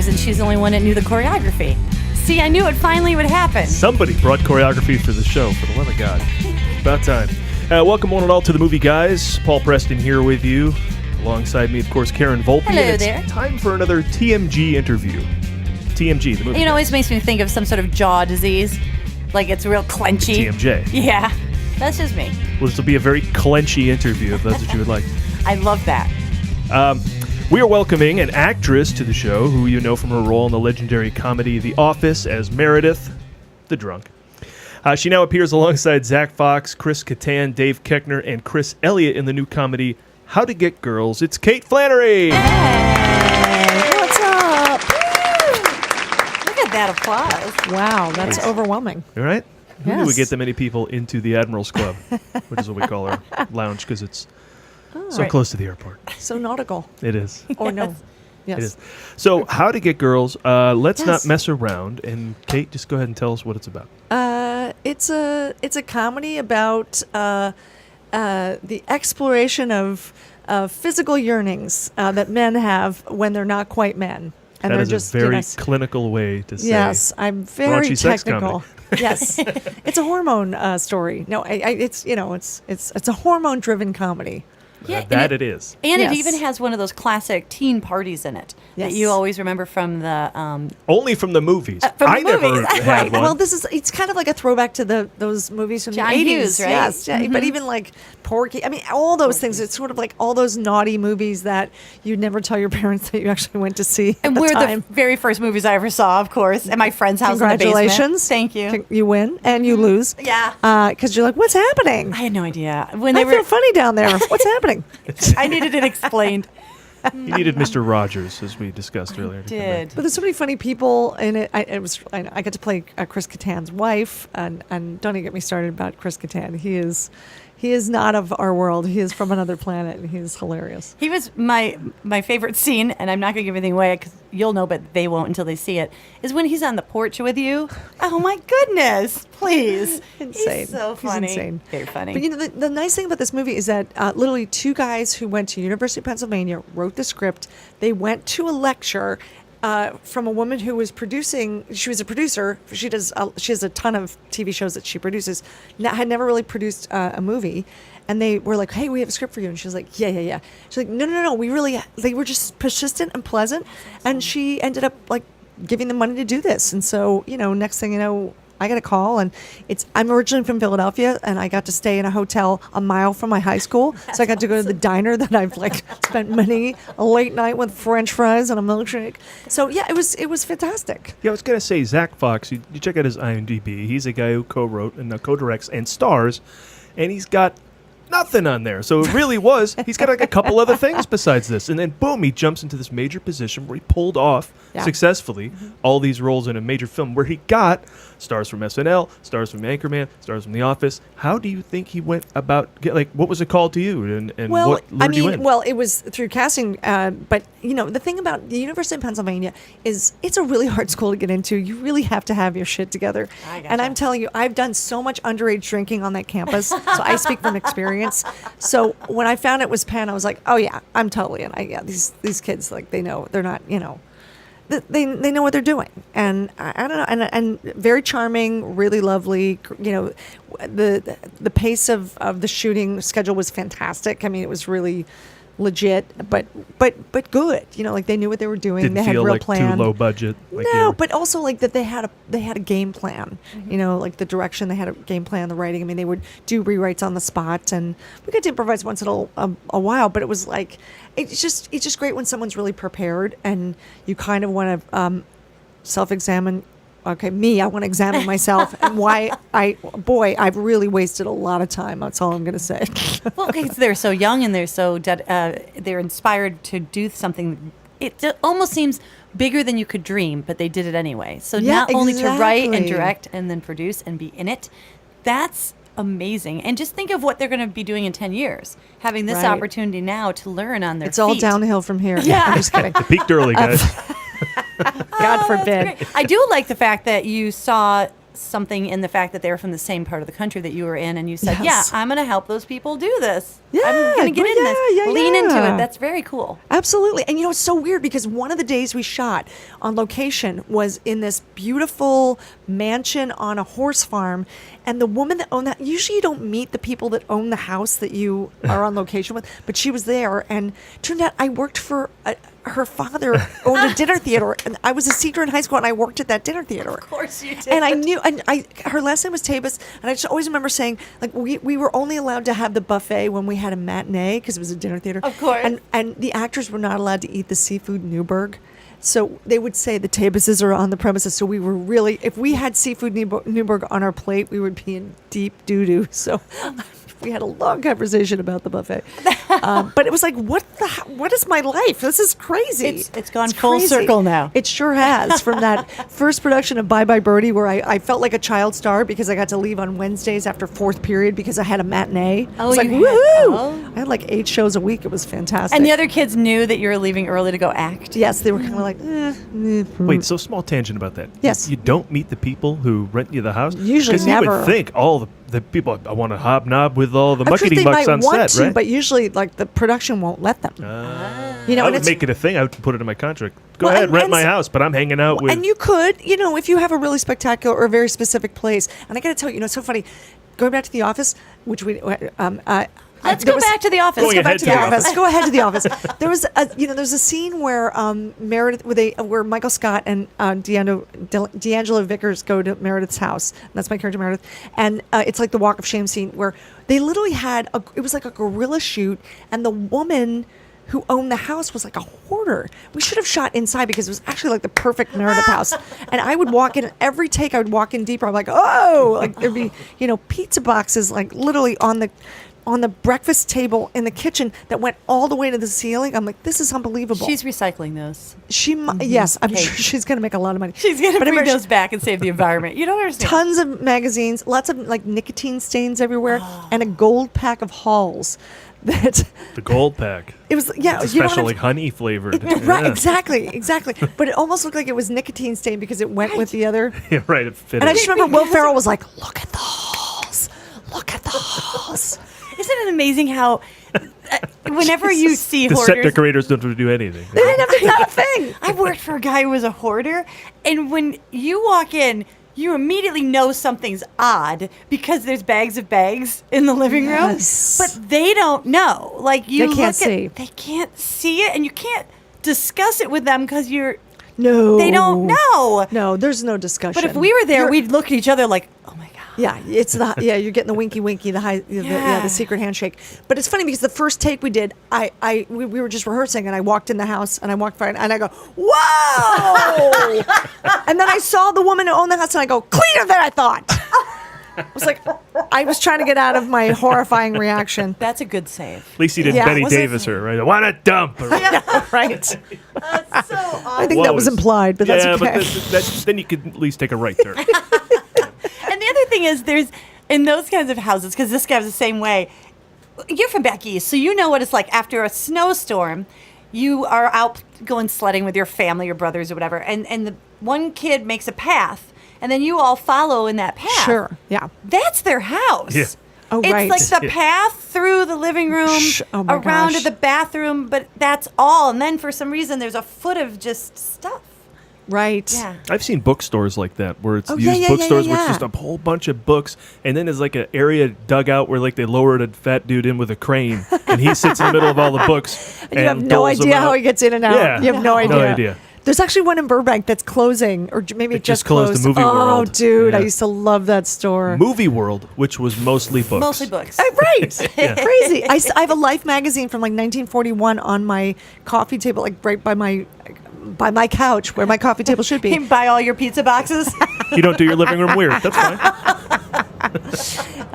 dancers, and she's the only one that knew the choreography. See, I knew it finally would happen. Somebody brought choreography for the show, for the love of God. About time. Welcome one and all to the Movie Guys. Paul Preston here with you. Alongside me, of course, Karen Volpe. Hello and there. It's time for another TMG interview. TMG, the movie. It always makes me think of some sort of jaw disease. Like it's real clenchy. TMJ. Yeah, that's just me. Well, this will be a very clenchy interview, if that's what you would like. I love that. We are welcoming an actress to the show who you know from her role in the legendary comedy The Office as Meredith, the drunk. She now appears alongside Zach Fox, Chris Kattan, Dave Koechner, and Chris Elliott in the new comedy How to Get Girls. It's Kate Flannery! Hey, what's up? Look at that applause. Wow, that's overwhelming. All right? Who knew we Yes. get that many people into the Admiral's Club, which is what we call our lounge because it's so Right. close to the airport. So nautical. It is. Or no. Yes. It is. So, How to Get Girls, let's not Yes. mess around. And Kate, just go ahead and tell us what it's about. It's a comedy about the exploration of physical yearnings that men have when they're not quite men. And That they're is just a very yes. clinical way to say Yes, I'm very raunchy sex technical. Yes, it's a hormone story. No, it's it's a hormone-driven comedy. Yeah, that and it is. And Yes. it even has one of those classic teen parties in it that Yes. you always remember from the. Only from the movies. From the I never movies. had Right. one. Well, it's kind of like a throwback to those movies from John the 80s. Hughes, right? Yes. Yeah, but even like Porky. I mean, all those things. It's sort of like all those naughty movies that you'd never tell your parents that you actually went to see. And at we're the time. the very first movies I ever saw, of course, at my friend's house in the basement. Congratulations. Thank you. You win and you lose. Yeah. Because you're like, what's happening? I had no idea. When I they feel were, funny down there. What's happening? I needed it explained. You needed Mr. Rogers, as we discussed earlier. to come back. Did. But there's so many funny people in it. I got to play Chris Kattan's wife, and don't even get me started about Chris Kattan. He is not of our world. He is from another planet, and he's hilarious. He was my favorite scene, and I'm not going to give anything away because you'll know, but they won't until they see it, is when he's on the porch with you. Oh, my goodness. Please. Insane. He's so He's funny. insane. Very funny. But you know, the nice thing about this movie is that literally two guys who went to University of Pennsylvania wrote the script. They went to a lecture from a woman who was producing. She was a producer. She has a ton of TV shows that she produces. Had never really produced a movie. And they were like, "Hey, we have a script for you." And she was like, "Yeah." She's like, "No. They were just persistent and pleasant." And she ended up like giving them money to do this. And so, next thing you know, I got a call, and I'm originally from Philadelphia, and I got to stay in a hotel a mile from my high school. So I got to go to the diner that I've like spent many a late night with French fries and a milkshake. So yeah, it was fantastic. Yeah, I was going to say, Zach Fox, you check out his IMDb. He's a guy who co-wrote and co-directs and stars, and he's got nothing on there. So it really was, he's got like a couple other things besides this. And then boom, he jumps into this major position where he pulled off successfully all these roles in a major film where he got stars from SNL, stars from Anchorman, stars from The Office. How do you think he went about, what was it called to you? And what lured you in? Well, it was through casting. But, the thing about the University of Pennsylvania is it's a really hard school to get into. You really have to have your shit together. And I'm telling you, I've done so much underage drinking on that campus. So I speak from experience. So when I found it was Penn, I was like, oh, yeah, I'm totally in. These kids, like, they know. They're not, they know what they're doing, and I don't know, and very charming, really lovely. The pace of the shooting schedule was fantastic. I mean, it was really legit, but good. Like they knew what they were doing. Didn't they had feel a real like plan. too low budget. No, but also like that they had a game plan. Like the direction, they had a game plan. The writing. I mean, they would do rewrites on the spot, and we got to improvise once in a while. But it was like it's just great when someone's really prepared, and you kind of want to self-examine. Okay, I want to examine myself and why I've really wasted a lot of time. That's all I'm going to say. Well, because they're so young and they're so they're inspired to do something. It almost seems bigger than you could dream, but they did it anyway. So not only to write and direct and then produce and be in it, that's amazing. And just think of what they're going to be doing in 10 years, having this opportunity now to learn on their feet. It's all downhill from here. Yeah. I'm just kidding. Peaked early, guys. God forbid. I do like the fact that you saw something in the fact that they're from the same part of the country that you were in, and you said, Yes. "Yeah, I'm going to help those people do this. Yeah, I'm going to get in this, lean into yeah. it." That's very cool. Absolutely. And it's so weird because one of the days we shot on location was in this beautiful mansion on a horse farm. And the woman that owned that, usually you don't meet the people that own the house that you are on location with, but she was there. And turned out I worked for her father owned a dinner theater. And I was a senior in high school and I worked at that dinner theater. Of course you did. And I knew, her last name was Tabas, and I just always remember saying, like, we were only allowed to have the buffet when we had a matinee because it was a dinner theater. Of course. And the actors were not allowed to eat the seafood Newburgh. So they would say the Tabases are on the premises. So we were really, if we had seafood Newburgh on our plate, we would be in deep doo-doo. So we had a long conversation about the buffet. But it was like, what is my life? This is crazy. It's gone full circle now. It sure has. From that first production of Bye Bye Birdie, where I felt like a child star because I got to leave on Wednesdays after fourth period because I had a matinee. Oh, I was like, you had- woohoo! oh. I had like 8 shows a week. It was fantastic. And the other kids knew that you were leaving early to go act. Yes, they were kind of like, Wait, so small tangent about that. Yes. You don't meet the people who rent you the house? Usually 'Cause you never. would think all the people, I want to hobnob with all the I'm sure muckety they mucks might on want set, to, right? but usually, like, the production won't let them. I and would it's make it a thing. I would put it in my contract. Go Well, ahead, and- rent and my s- house, but I'm hanging out with... And you could, if you have a really spectacular or a very specific place. And I got to tell you, it's so funny. Going back to The Office, which we, Let's go back to The Office. Going Let's go back ahead to to The The Office. Office. Go ahead to The Office. There's a scene where Meredith, where Michael Scott and D'Angelo Vickers go to Meredith's house. And that's my character Meredith, and it's like the Walk of Shame scene where they literally had it was like a guerrilla shoot, and the woman who owned the house was like a hoarder. We should have shot inside because it was actually like the perfect Meredith house. And I would walk in every take. I would walk in deeper. I'm like, oh, like there'd be pizza boxes like literally on the breakfast table in the kitchen that went all the way to the ceiling. I'm like, this is unbelievable. She's recycling those. Yes, I'm Kate. sure she's going to make a lot of money. She's going to But I bring remember those back and save the environment. You don't understand. tons of magazines, lots of like nicotine stains everywhere, and a gold pack of Halls. That The gold pack. it was, yeah, It's you know what special, I'm- like honey flavored. Right, Yeah. exactly. But it almost looked like it was nicotine stain because it went with the other. Yeah, right. It fit And I in. just remember Will Ferrell was like, "Look at the Halls, look at the Halls." Isn't it amazing how whenever you see the set hoarders, decorators don't have to do anything. They didn't have to do a thing. I worked for a guy who was a hoarder, and when you walk in, you immediately know something's odd because there's bags of bags in the living Yes. room, but they don't know. Like you They can't look see. they can't see it, and you can't discuss it with them because No, they don't know. No, there's no discussion. But if we were there, You're- we'd look at each other like, "Oh my god." Yeah, you're getting the winky, the high, the secret handshake. But it's funny because the first take we did, we were just rehearsing, and I walked in the house, and I walked by, and I go, "Whoa!" And then I saw the woman who owned the house, and I go, "Cleaner than I thought." I was like, I was trying to get out of my horrifying reaction. That's a good save. At least he didn't Yeah, Betty was it- Davis her, right? What a dump. Or, Right? That's so awesome. I think that was implied, but that's yeah, okay. but then you could at least take a right turn. And the other thing is, there's in those kinds of houses, because this guy was the same way. You're from back east, so you know what it's like after a snowstorm. You are out going sledding with your family, your brothers, or whatever, and the one kid makes a path, and then you all follow in that path. Sure, yeah. That's their house. Yeah. Oh, it's right. like the path through the living room, Oh my around gosh. to the bathroom, but that's all. And then for some reason, there's a foot of just stuff. Right. Yeah. I've seen bookstores like that where it's Oh, yeah, used yeah, bookstores yeah, where it's yeah. just a whole bunch of books, and then there's like an area dug out where like they lowered a fat dude in with a crane, and he sits in the middle of all the books. And you have no doles them idea out. how he gets in and out. Yeah. You have no idea. No idea. There's actually one in Burbank that's closing, or maybe it just closed, the Movie oh, World. dude, I Yeah. used to love that store. Movie World, which was mostly books. Mostly books. Right. Crazy. I have a Life magazine from like 1941 on my coffee table, like right by my couch where my coffee table should be. You buy all your pizza boxes. You don't do your living room weird. That's fine.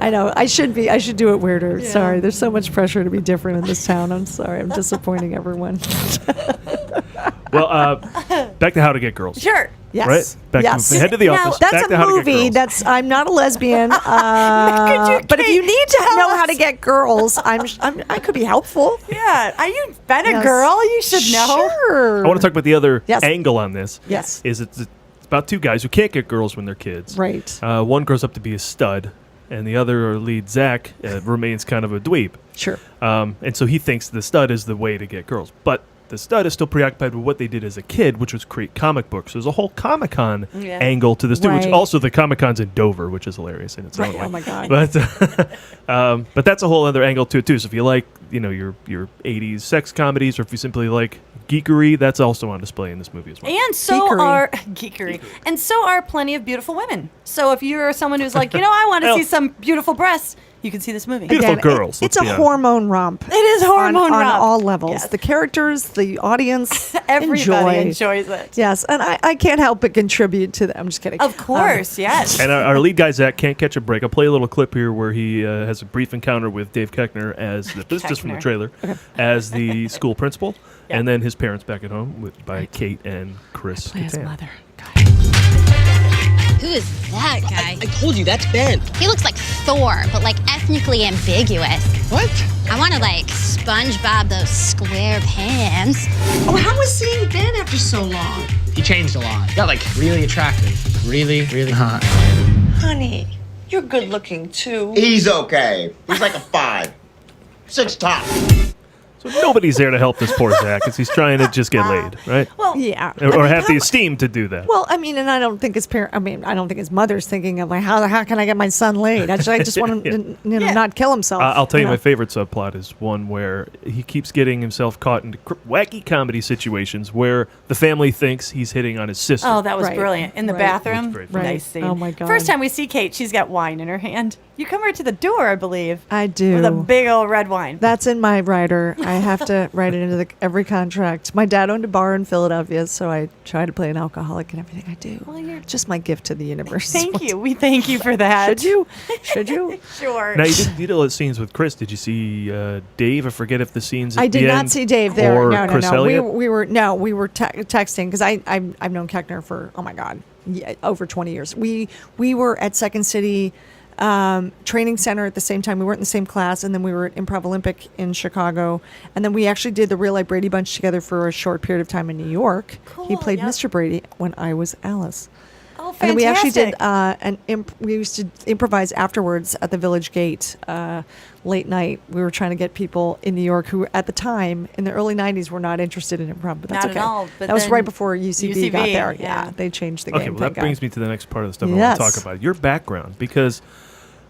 I know. I should do it weirder. Sorry. There's so much pressure to be different in this town. I'm sorry. I'm disappointing everyone. Well, back to How to Get Girls. Sure. Yes. Right? Back yes. to head to the Now, office. That's back a to How to Get movie. Girls. I'm not a lesbian. Could you, But if you Kate, need to tell know how us? to get girls, I could be helpful. Yeah. Are you been a Yes. girl? You should know. Sure. I want to talk about the other Yes. angle on this. Yes. Is it's about two guys who can't get girls when they're kids. Right. One grows up to be a stud, and the other lead, Zach, remains kind of a dweeb. Sure. And so he thinks the stud is the way to get girls. But the stud is still preoccupied with what they did as a kid, which was create comic books. There's a whole Comic-Con angle to this, too, which Right. also the Comic-Con's in Dover, which is hilarious in its own way. Oh, my God. But that's a whole other angle to it, too. So if you like, your 80s sex comedies, or if you simply like geekery, that's also on display in this movie as well. And so Geekery. are geekery. And so are plenty of beautiful women. So if you're someone who's like, I want to see some beautiful breasts, you can see this movie. Beautiful Again, girls, It's let's a be honest. hormone romp. It is hormone on romp. all levels. Yes. The characters, the audience, Everybody enjoys it. Yes, and I can't help but contribute to that. I'm just kidding. Of course, yes. And our lead guy, Zach, can't catch a break. I'll play a little clip here where he has a brief encounter with Dave Koechner this is just from the trailer, as the school principal, and then his parents back at home by Kate and Chris Play his Kattan. mother. Who is that guy? I told you, that's Ben. He looks like Thor, but like ethnically ambiguous. What? I want to like SpongeBob those square pants. Oh, how was seeing Ben after so long? He changed a lot. Got like really attractive. Really, really hot. Honey, you're good looking too. He's okay. He's like a 5. 6 top. So nobody's there to help this poor Zach as he's trying to just get laid, right? Well, Yeah. Or have the esteem to do that. Well, I mean, and I don't think his parent. I mean, I don't think his mother's thinking of like how can I get my son laid? I just want him to not kill himself. I'll tell you know? my favorite subplot is one where he keeps getting himself caught into wacky comedy situations where the family thinks he's hitting on his sister. Oh, that was Right. brilliant. In the Right. bathroom. It's very funny. Nice scene. Oh, my God. First time we see Kate, she's got wine in her hand. You come right to the door, I believe. I do. With a big old red wine. That's in my rider. I have to write it into every contract. My dad owned a bar in Philadelphia, so I try to play an alcoholic in everything I do. Well, you're- Just my gift to the universe. Thank you. We thank you for that. Should you? Should you? Sure. Now, you did all the scenes with Chris. Did you see Dave? I forget if the scenes at I did the not end, see Dave there. Or No. Chris Elliott? We were texting because I've known Koechner for over 20 years. We were at Second City training center at the same time. We weren't in the same class, and then we were at Improv Olympic in Chicago, and then we actually did the Real Life Brady Bunch together for a short period of time in New York. He Cool, played yep. Mr. Brady when I was Alice. Oh, And then we actually did fantastic. we used to improvise afterwards at the Village Gate late night. We were trying to get people in New York who at the time in the early 90s were not interested in improv, but that's Not at okay. all, but that was then right before UCB got UCB, there. yeah. Yeah, they changed the Okay, game. well, that thank God. brings me to the next part of the stuff I Yes. want to talk about. Your background, because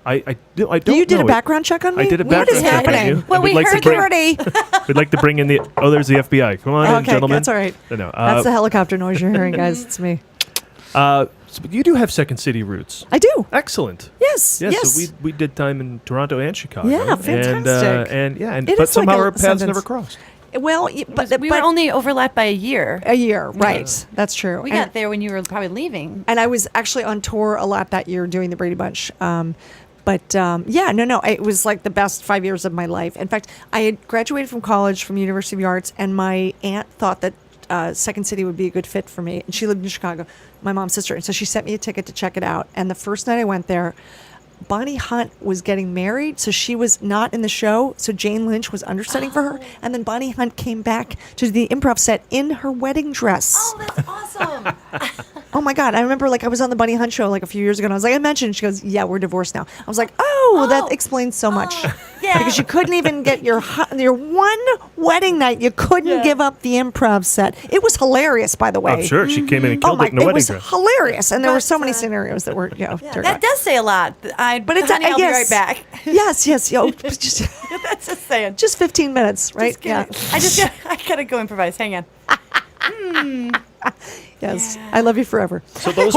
I don't You did know a it. background check on me? I did a What is background check on happening? you. Well, And we'd we like to heard bring- Security. We'd like to bring in the... Oh, there's the FBI. Come on in, Okay, gentlemen. that's all right. No, That's the helicopter noise you're hearing, guys. It's me. but you do have Second City roots. I do. Excellent. Yes. Yeah, yes. so we did time in Toronto and Chicago. Yeah, fantastic. And It but is like somehow a our paths sentence. never crossed. Well, but we were only overlapped by a year. a year, right? That's true. We And- got there when you were probably leaving. And I was actually on tour a lot that year doing the Brady Bunch. It was like the best 5 years of my life. In fact, I had graduated from college from University of the Arts, and my aunt thought that Second City would be a good fit for me. And she lived in Chicago, my mom's sister. And so she sent me a ticket to check it out. And the first night I went there, Bonnie Hunt was getting married, so she was not in the show. So Jane Lynch was understudying for her. And then Bonnie Hunt came back to the improv set in her wedding dress. Oh, that's awesome. Oh my God. I remember like I was on the Bunny Hunt show like a few years ago and I was like, I mentioned, she goes, yeah, we're divorced now. I was like, oh, that explains so much. yeah. Because you couldn't even get your one wedding night. You couldn't give up the improv set. It was hilarious, by the way. I'm sure she came in and Oh killed my, it in a it wedding was dress. hilarious. And there were But, so many scenarios that were, dear that God. does say a lot. But it's, honey, I'll be right yes. back. Yes. Oh, just, That's just saying. just 15 minutes, right? I gotta go improvise. Hang on. Yes. I love you forever. So those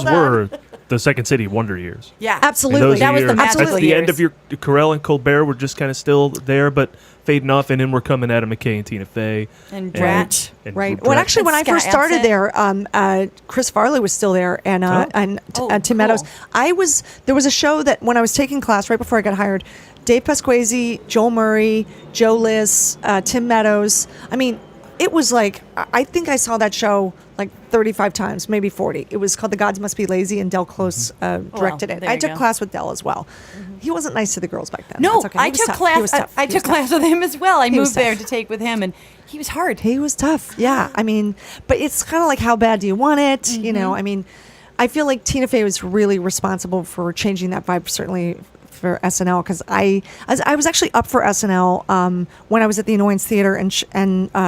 were the Second City wonder years. Yeah, Absolutely. And those That was years, the magical That's the years. end of your Carell and Colbert were just kind of still there, but fading off, and then we're coming Adam McKay and Tina Fey And Dratch. Right. Dratch. Well, actually, when I Scott first started Adsit. there, Chris Farley was still there, and Oh, Tim Meadows. cool. There was a show that when I was taking class right before I got hired, Dave Pasquazi, Joel Murray, Joe Liss, Tim Meadows. I mean, it was like, I think I saw that show like 35 times, maybe 40. It was called The Gods Must Be Lazy, and Del Close directed it. there I you took go. class with Del as well. He wasn't nice to the girls back then. No, That's okay. I He was took tough. He class. was tough. I He was took tough. class with him as well. I He was moved there tough. to take with him, and he was hard. He was tough. Yeah. I mean, but it's kind of like, how bad do you want it? You know, I mean, I feel like Tina Fey was really responsible for changing that vibe, certainly for SNL, because I was actually up for SNL when I was at the Annoyance Theater and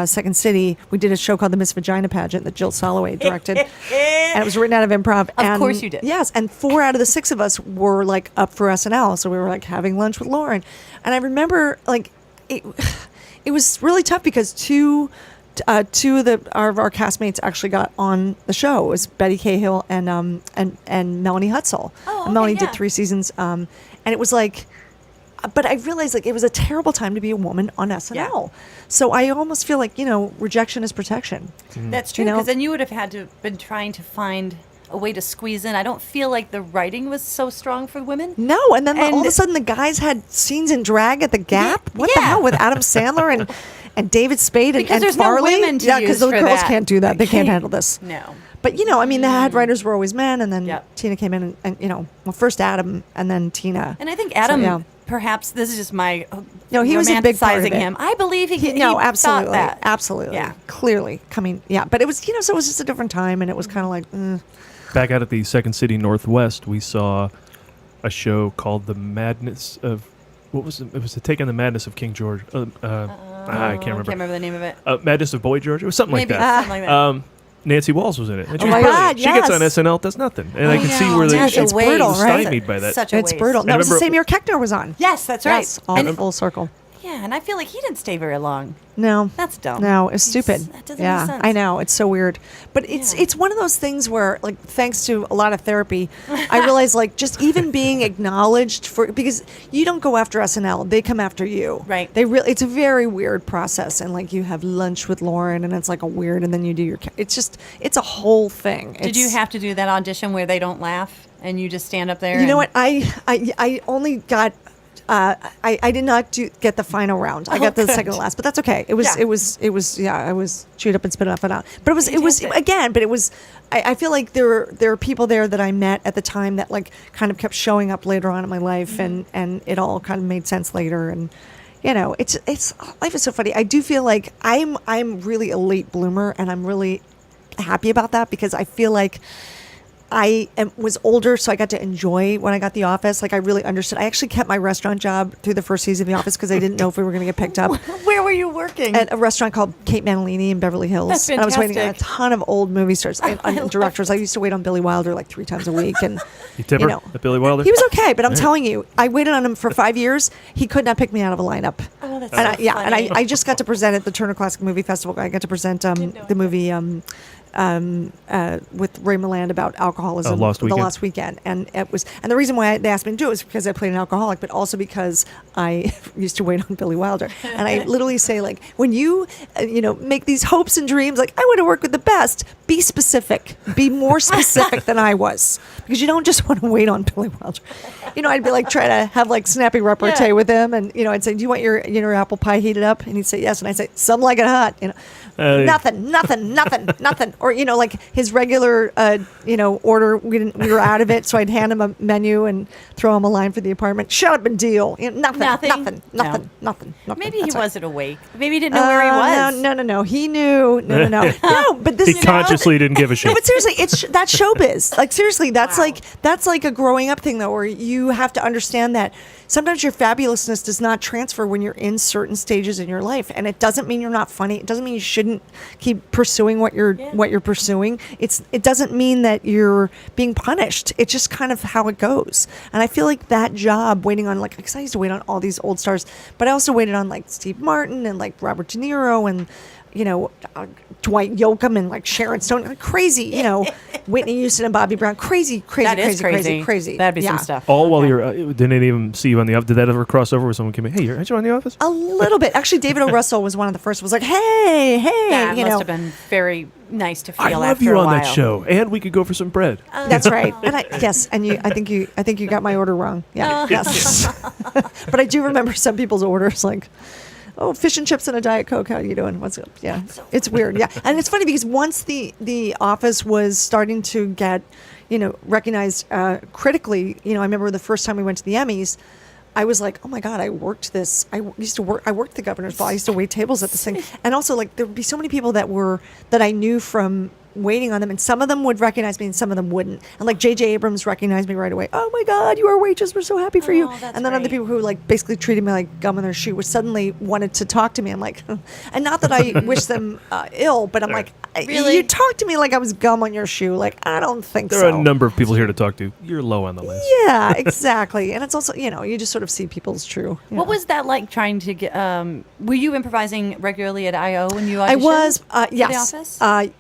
Second City. We did a show called The Miss Vagina Pageant that Jill Soloway directed, and it was written out of improv. Of course you did. Yes, and 4 out of the 6 of us were like up for SNL, so we were like having lunch with Lauren, and I remember like it was really tough because two of our castmates actually got on the show. It was Betty Cahill and Melanie Hutzel. Oh, And Melanie okay, did 3 seasons, and it was like, but I realized like it was a terrible time to be a woman on SNL. So I almost feel like, rejection is protection. That's true, You know? because then you would have had to been trying to find a way to squeeze in. I don't feel like the writing was so strong for women. No, and then all of a sudden the guys had scenes in drag at the Gap. What the Yeah. hell with Adam Sandler and David Spade and, Because and there's no Farley? women to yeah, use the for girls that. can't do that. They can't handle this. No. But I mean, the head writers were always men, and then Yep. Tina came in, and first Adam, and then Tina. And I think Adam, yeah. perhaps this is just my No, he was a big part of romanticizing it. him. I believe he No, he absolutely, thought that. absolutely, Yeah. clearly coming. Yeah, but it was, so it was just a different time, and it was kind of like, Back out at the Second City Northwest, we saw a show called The Madness of... What was it? It was the take on the madness of King George. I can't I can't remember. remember the name of it. Madness of Boy George. It was something Maybe like that. something like that. Nancy Walls was in it. And she Oh was my brilliant. God, She gets on yes. SNL, does nothing. And I can see know, where such a it's waste. brutal, right? stymied by that. Such a it's waste. brutal. And That I was the remember- same year Koechner was on. Yes, that's right. Yes, all And- full circle. Yeah, and I feel like he didn't stay very long. No, That's dumb. No, it's stupid. That doesn't yeah, make sense. I know, it's so weird. But it's one of those things where, like, thanks to a lot of therapy, I realize, like, just even being acknowledged for, because you don't go after SNL, they come after you. Right. It's a very weird process, and like you have lunch with Lauren, and it's like a weird, and then you do your. It's a whole thing. Did you have to do that audition where they don't laugh and you just stand up there? You know and- what? I only got. I did not get the final round. I got the second to last, but that's okay. It was. Yeah, I was chewed up and spit up and out. But it was again. But it was. I feel like there are people there that I met at the time that like kind of kept showing up later on in my life, and it all kind of made sense later. And it's life is so funny. I do feel like I'm really a late bloomer, and I'm really happy about that because I feel like. Was older, so I got to enjoy when I got The Office. Like, I really understood. I actually kept my restaurant job through the first season of The Office because I didn't know if we were going to get picked up. Where were you working? At a restaurant called Kate Manalini in Beverly Hills. That's And I was waiting on a fantastic. ton of old movie stars and directors. I used to wait on Billy Wilder like 3 times a week. And You tip her at Billy Wilder? he was okay, but I'm telling you, I waited on him for 5 years. He could not pick me out of a lineup. Oh, that's And so funny. I just got to present at the Turner Classic Movie Festival. I got to present the movie with Ray Milland about alcoholism, Lost Weekend. The Lost Weekend, and the reason why they asked me to do it was because I played an alcoholic, but also because I used to wait on Billy Wilder, and I literally say like, when you make these hopes and dreams, like I want to work with the best, be specific, be more specific than I was, because you don't just want to wait on Billy Wilder. I'd be like try to have like snappy repartee Yeah. with him, and I'd say, do you want your apple pie heated up? And he'd say yes, and I'd say, some like it hot. Nothing. Or like his regular order, we were out of it, so I'd hand him a menu and throw him a line for the apartment. Shut up and deal. Nothing. Maybe he That's right. wasn't awake. Maybe he didn't know where he was. No. He knew. No. No, but this He consciously didn't give a shit. No, but seriously, that's showbiz. Like seriously, that's like a growing up thing though, where you have to understand that sometimes your fabulousness does not transfer when you're in certain stages in your life, and it doesn't mean you're not funny. It doesn't mean you shouldn't keep pursuing what you're pursuing. It doesn't mean that you're being punished. It's just kind of how it goes. And I feel like that job, waiting on because I used to wait on all these old stars, but I also waited on like Steve Martin and like Robert De Niro and Dwight Yoakam and like Sharon Stone, like, crazy, Whitney Houston and Bobby Brown, crazy. That is crazy. That'd be some stuff. All while you're... didn't even see you on the... Did that ever cross over where someone came in? Hey, aren't you on The Office? A little bit. Actually, David O. Russell was one of the first. Was like, hey, That must have been very nice to feel I love after you a on while. that show. And we could go for some bread. That's right. And I think you got my order wrong. Yeah. Yes. But I do remember some people's orders like oh, fish and chips and a Diet Coke. How are you doing? What's up? Yeah, it's weird. Yeah, and it's funny because once the Office was starting to get, recognized critically, I remember the first time we went to the Emmys, I was like, oh my God, I worked this. I worked the governor's ball. I used to wait tables at this thing. And also, like, there would be so many people that I knew from waiting on them, and some of them would recognize me and some of them wouldn't. And like J.J. Abrams recognized me right away. Oh my God, you are a waitress. We're so happy for you. And then other people who like basically treated me like gum in their shoe, which suddenly wanted to talk to me. I'm like, and not that I wish them ill, but I'm like, really? You talk to me like I was gum on your shoe. Like, I don't think so. There are a number of people here to talk to. You're low on the list. Yeah, exactly. And it's also, you just sort of see people's true. What was that like trying to get, were you improvising regularly at I.O. when you auditioned? I was, yes. yes. The Office?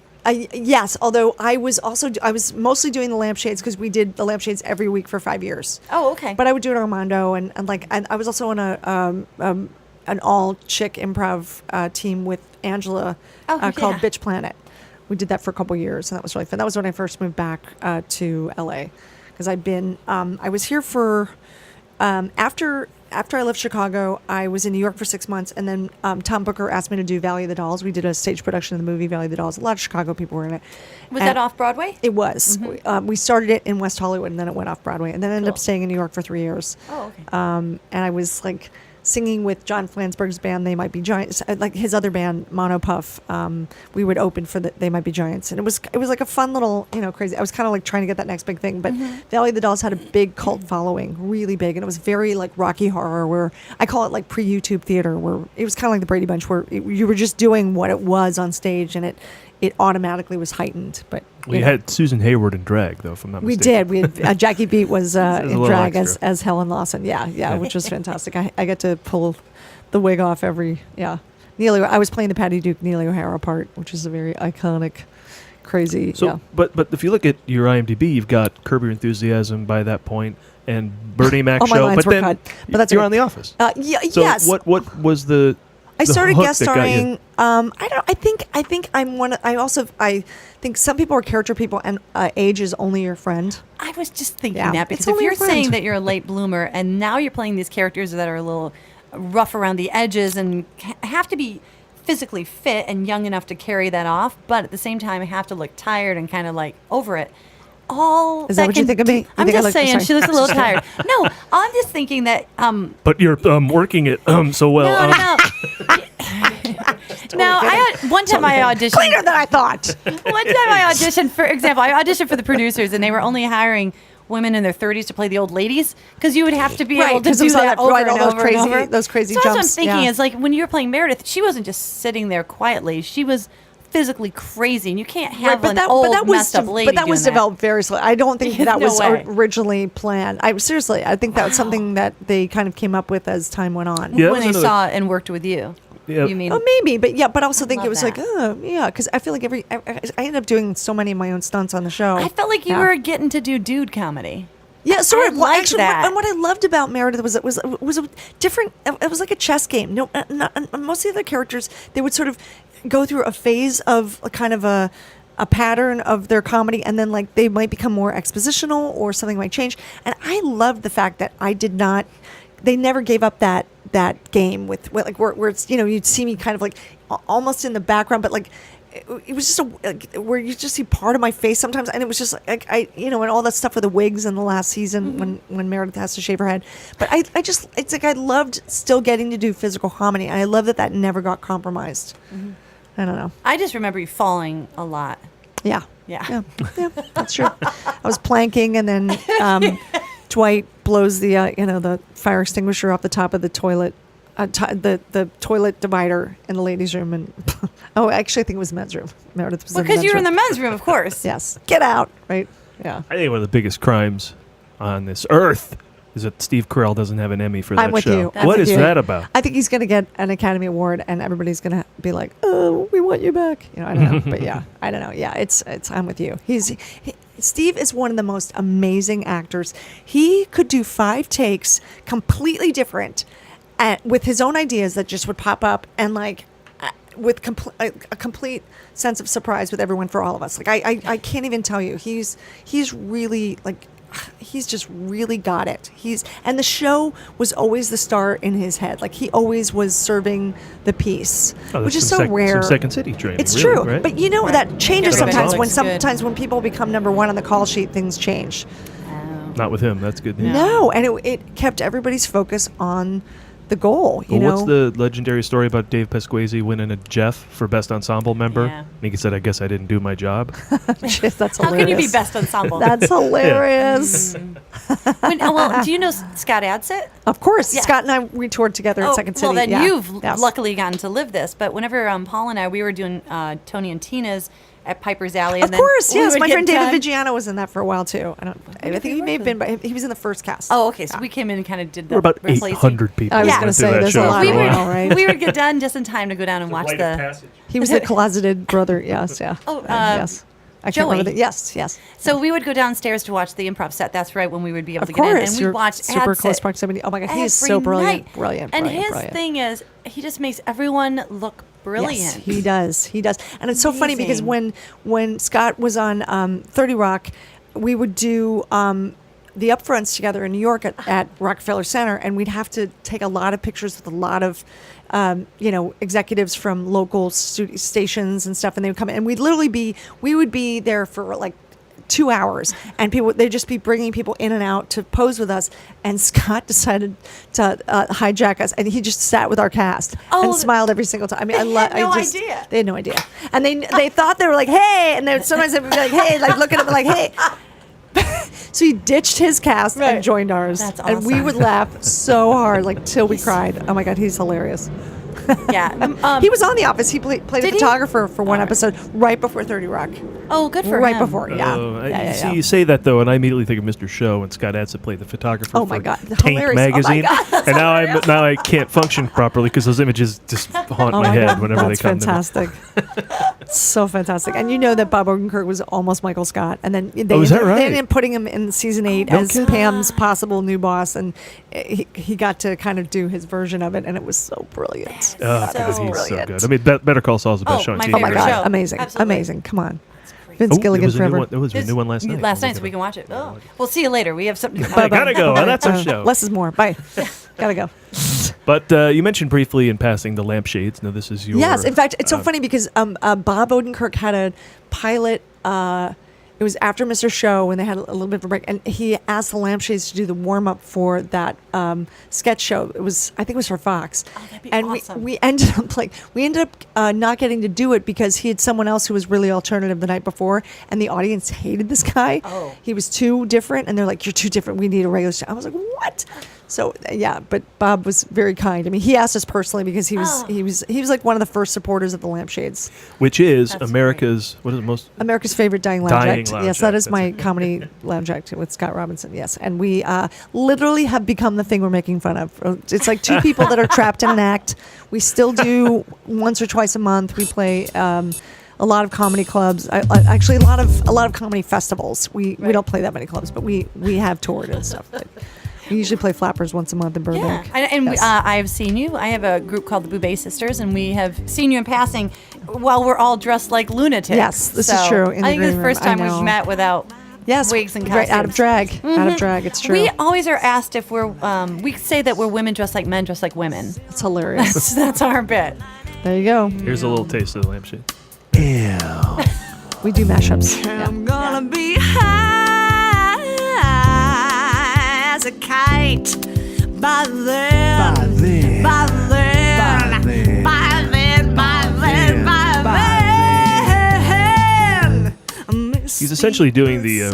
Yes, although I was mostly doing the lampshades because we did the lampshades every week for 5 years. Oh, okay. But I would do it at Armando, and I was also on an all chick improv team with Angela called Bitch Planet. We did that for a couple years, and that was really fun. That was when I first moved back to LA because I was here for after I left Chicago, I was in New York for 6 months, and then Tom Booker asked me to do Valley of the Dolls. We did a stage production of the movie Valley of the Dolls. A lot of Chicago people were in it. Was that off Broadway? It was. Mm-hmm. We started it in West Hollywood, and then it went off Broadway, and then ended up staying in New York for 3 years. Oh, okay. And I was like singing with John Flansburgh's band, They Might Be Giants, like his other band, Mono Puff. We would open for They Might Be Giants, and it was like a fun little, crazy. I was kind of like trying to get that next big thing, but Valley of the Dolls had a big cult following, really big, and it was very like Rocky Horror, where I call it like pre-YouTube theater, where it was kind of like the Brady Bunch, where you were just doing what it was on stage, and it automatically was heightened. But we had Susan Hayward in drag, though, if I'm not mistaken. We did. We had Jackie Beat was in drag as Helen Lawson. Yeah, which was fantastic. I got to pull the wig off I was playing the Patty Duke Neely O'Hara part, which is a very iconic, crazy. So, but if you look at your IMDb, you've got Curb Your Enthusiasm by that point and Bernie Mac show. Lines but then cut. But that's you're okay. on The Office. So yes. What was the? I started hook guest that got you? starring. I think I'm one. I think some people are character people, and age is only your friend. I was just thinking Yeah, that it's because if only you're a friend. saying that you're a late bloomer and now you're playing these characters that are a little rough around the edges and have to be physically fit and young enough to carry that off, but at the same time have to look tired and kind of like over it. Is that what you think of me? I'm just saying she looks a little tired. No, I'm just thinking that. But you're working it so well. No. One time I auditioned. Cleaner than I thought. One time I auditioned, for example, for the producers, and they were only hiring women in their 30s to play the old ladies because you would have to be able to do that over and over and over. Those crazy so jumps. That's what I'm thinking is like when you were playing Meredith, she wasn't just sitting there quietly. She was physically crazy, and you can't have old messed up lady. But that was doing developed very slowly. I don't think that No was way. originally planned. I think that was something that they kind of came up with as time went on. Yeah, when they saw it and worked with you. Yeah. You mean? Oh, maybe, but I also think love it was that. because I feel like I ended up doing so many of my own stunts on the show. I felt like you Yeah. were getting to do dude comedy. Yeah, sort of. I liked Actually, that. and what I loved about Meredith was it was a different. It was like a chess game. No, most of the other characters, they would sort of go through a phase of a kind of a pattern of their comedy, and then like they might become more expositional or something might change. And I loved the fact that I did not. They never gave up that game with like where it's you'd see me kind of like almost in the background, but like. It was just where you just see part of my face sometimes, and it was just like and all that stuff with the wigs in the last season when Meredith has to shave her head. But it's like I loved still getting to do physical comedy, and I love that never got compromised. I don't know. I just remember you falling a lot. Yeah, Yeah. that's true. I was planking, and then Dwight blows the fire extinguisher off the top of the toilet. The toilet divider in the ladies' room, and actually I think it was the men's room. Meredith was Because you were in the men's room, of course. Yes, get out, right? Yeah. I think one of the biggest crimes on this earth is that Steve Carell doesn't have an Emmy for that I'm with show. you. What is that about? I think he's going to get an Academy Award, and everybody's going to be like, "Oh, we want you back." I don't know, but yeah, I don't know. Yeah, it's. I'm with you. Steve is one of the most amazing actors. He could do 5 takes, completely different. With his own ideas that just would pop up, and like with a complete sense of surprise with everyone, for all of us. Like I can't even tell you. He's really like he's just really got it. And the show was always the star in his head. Like he always was serving the piece, which is so rare. Some Second City training. It's really, true, right? but you know that changes Everybody sometimes. looks When people become number one on the call sheet, things change. Not with him. That's good news. No, and it kept everybody's focus on the goal. You know, What's the legendary story about Dave Pasquesi winning a Jeff for Best Ensemble Member? Yeah. And he said, "I guess I didn't do my job." Jeez, that's hilarious. How can you be best ensemble? That's hilarious. Well, do you know Scott Adsit? Of course, Yeah. Scott and I, we toured together at Second City. Well, then Yeah. you've Yes. luckily gotten to live this. But whenever Paul and I, we were doing Tony and Tina's at Piper's Alley. Of and then course, we yes. would My get friend David done- Vigiano was in that for a while too. I think he may have been, but he was in the first cast. Oh, okay. So we came in and kind of did the We're about replacing. 800 people. I was went gonna through say, that there's a show lot for of while. people, right? We would get done just in time to go down and watch the. He was the closeted brother. Yes, yeah. Oh, yes. I can't remember Joey. yes. So we would go downstairs to watch the improv set. That's right when we would be able Of to get in, course, and we you're watched super Adsit close proximity. Oh my God, he is every so brilliant, night. brilliant, And brilliant, his brilliant. thing is, he just makes everyone look brilliant. Yes, he does. He does. And it's so funny because Amazing. when Scott was on 30 Rock, we would do the upfronts together in New York at Rockefeller Center, and we'd have to take a lot of pictures with a lot of executives from local stations and stuff, and they would come in, and we would be there for like 2 hours, and they'd just be bringing people in and out to pose with us. And Scott decided to hijack us, and he just sat with our cast and smiled every single time. I mean, They had no idea. They had no idea, and they thought they were like, hey, and then sometimes they'd be like, hey, like look at him like, hey. So he ditched his cast and joined ours, That's and we awesome. would laugh so hard, like till we cried. Oh my God, he's hilarious. Yeah. He was on The Office. He played a Did he? photographer for one episode right before 30 Rock. Oh, good for right him. before, yeah. See, you say that though, and I immediately think of Mr. Show and Scott Adsit played the photographer. Oh my for God, Taint hilarious. magazine, Oh my God, and now I can't function properly because those images just haunt Oh my my head God, whenever that's they come. fantastic. So fantastic. And you know that Bob Odenkirk was almost Michael Scott, and then they is that right? they ended up putting him in season 8 No as kidding. Pam's possible new boss, and he got to kind of do his version of it, and it was so brilliant. Oh, So God, he's so brilliant. good. I mean, Better Call Saul is the best Oh, show on my TV. Oh my favorite God, show. amazing, Absolutely. amazing. Come on, Vince Oh, Gilligan there was a new forever. one. There was a new one last night. Last night, so we can watch it. Oh. We'll see you later. We have something. I gotta go. That's our show. Less is more. Bye. Gotta go. But you mentioned briefly in passing the lampshades. Now this is your. Yes, in fact, it's so funny because Bob Odenkirk had a pilot. It was after Mr. Show when they had a little bit of a break, and he asked the Lampshades to do the warm up for that sketch show. I think it was for Fox. Oh, that'd be and awesome. we ended up not getting to do it because he had someone else who was really alternative the night before, and the audience hated this guy. Oh. He was too different, and they're like, "You're too different. We need a regular show." I was like, "What?" So yeah, but Bob was very kind. I mean, he asked us personally because he was like one of the first supporters of the Lampshades. Which is That's America's what is it most America's favorite dying lounge Dying act. lounge Yes, that act, is that's my it. comedy lounge act with Scott Robinson. Yes, and we literally have become the thing we're making fun of. It's like two people that are trapped in an act. We still do once or twice a month. We play a lot of comedy clubs. Actually, a lot of comedy festivals. We don't play that many clubs, but we have toured and stuff. But we usually play Flappers once a month in Yeah, Burbank. and Yes. I have seen you. I have a group called the Boubet Sisters, and we have seen you in passing while we're all dressed like lunatics. Yes, this is true, in the I think it's the green first room. I time we've know. met without Yes, wigs and right, out of costumes. drag. Out of drag. It's true. We always are asked if we're. We say that we're women dressed like men, dressed like women. It's hilarious. That's our bit. There you go. Here's a little taste of the lampshade. We do mashups. Yeah. I'm gonna be high as a kite by then. By then. By then. By then. By then. By then. He's essentially doing the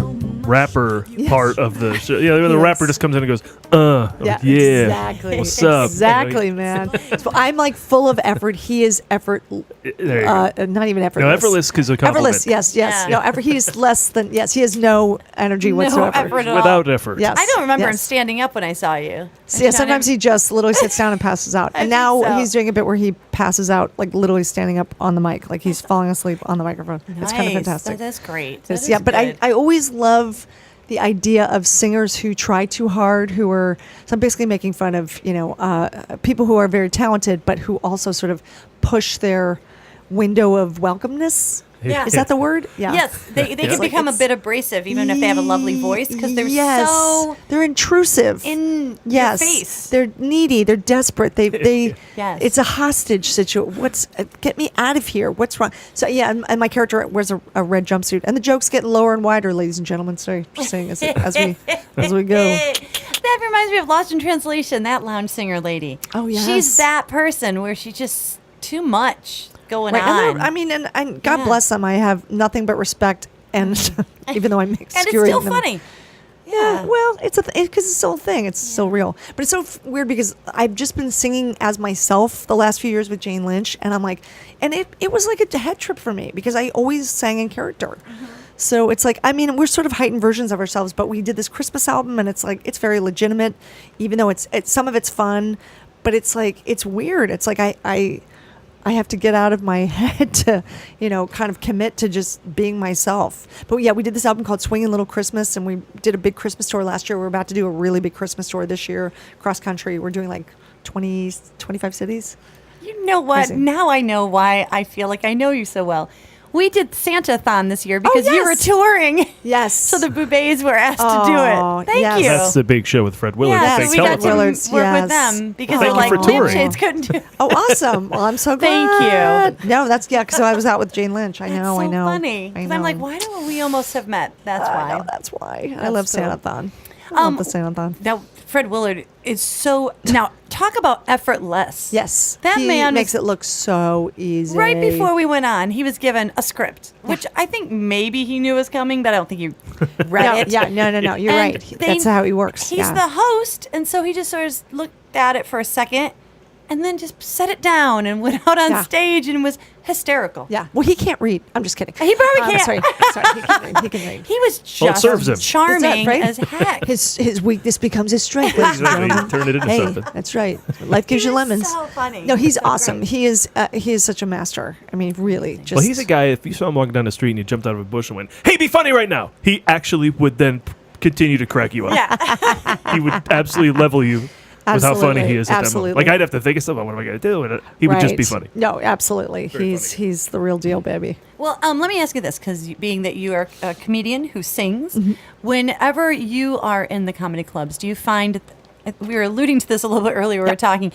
rapper part of the show. Yeah, the Yes. rapper just comes in and goes, yeah, exactly. What's up? Exactly, man. So I'm like full of effort. He is effort. There you go. Not even effortless. No, effortless is a compliment. Effortless. Yes. Yeah. No, he is less than. Yes, he has no energy whatsoever. effort at all. Without effort. Yes. I don't remember him Yes. standing up when I saw you. So, yeah, sometimes he just literally sits down and passes out. And think now so. he's doing a bit where he passes out, like literally standing up on the mic, like he's falling asleep on the microphone. It's kind of fantastic. That is great. Yes, That is yeah, but good. I always love the idea of singers who try too hard, who are, so I'm basically making fun of, people who are very talented, but who also sort of push their window of welcomeness. Yeah. Is that the word? Yeah. Yes, they can Like, become a it's- bit abrasive even if they have a lovely voice because they're so they're intrusive in yes your face. they're needy, they're desperate, they Yes. it's a hostage situation. What's get me out of here, what's wrong? So yeah, and my character wears a red jumpsuit, and the jokes get lower and wider, ladies and gentlemen. Sorry, just saying as we go. That reminds me of Lost in Translation, that lounge singer lady. Oh, yes. She's that person where she's just too much going Right, on. and God Yeah. bless them. I have nothing but respect, and even though I'm and it's obscuring still them. funny. Yeah, well, it's because it's still a thing. It's still real, but it's so weird because I've just been singing as myself the last few years with Jane Lynch, and I'm like, and it was like a head trip for me because I always sang in character. So it's like, we're sort of heightened versions of ourselves, but we did this Christmas album, and it's like it's very legitimate, even though it's some of it's fun, but it's like it's weird. It's like I have to get out of my head to, kind of commit to just being myself. But yeah, we did this album called Swingin' Little Christmas, and we did a big Christmas tour last year. We're about to do a really big Christmas tour this year, cross country. We're doing like 25 cities. You know what? Crazy. Now I know why I feel like I know you so well. We did Santa-thon this year because you were yes. touring. Yes. So the Boubets were asked to do Oh, it. Thank yes. you. That's the big show with Fred Willard. Yeah, Thank so we got Telephone. to Willards, work yes. with them because Thank they're you like, for touring. lampshades couldn't do it. Oh, awesome. Well, I'm so Thank glad. you. No, that's, because I was out with Jane Lynch. I know, That's so I know. funny. I Because know. I'm like, why don't we almost have met? That's I why. know, that's why. I That's love cool. Santa-thon. I love the Santa-thon. Now, Fred Willard is so... Now, talk about effortless. Yes. That he man makes was- it look so easy. Right before we went on, he was given a script, which I think maybe he knew was coming, but I don't think he read it. Yeah, no. You're And right. That's how he works. He's yeah. the host, and so he just sort of looked at it for a second and then just set it down and went out on Yeah. stage and was hysterical. Yeah. Well, he can't read. I'm just kidding. He probably can't. Sorry. He can read. He can read. He was just Well, it serves him. charming right? as heck. His weakness becomes his strength. ladies and Exactly. gentlemen. Turn it into Hey, something. that's right. Life gives He you was lemons. so funny. No, he's So awesome. great. He is such a master. I mean, really. Just, Well, he's a guy, if you saw him walking down the street and you jumped out of a bush and went, "Hey, be funny right now," he actually would then continue to crack you up. Yeah. He would absolutely level you with how funny he is at that Absolutely. moment. Like, I'd have to think of something. What am I going to do? And he would just be Right. funny. No, absolutely. Very He's funny. he's the real deal, baby. Well, let me ask you this, because being that you are a comedian who sings, Mm-hmm. whenever you are in the comedy clubs, do you find, we were alluding to this a little bit earlier, we were talking,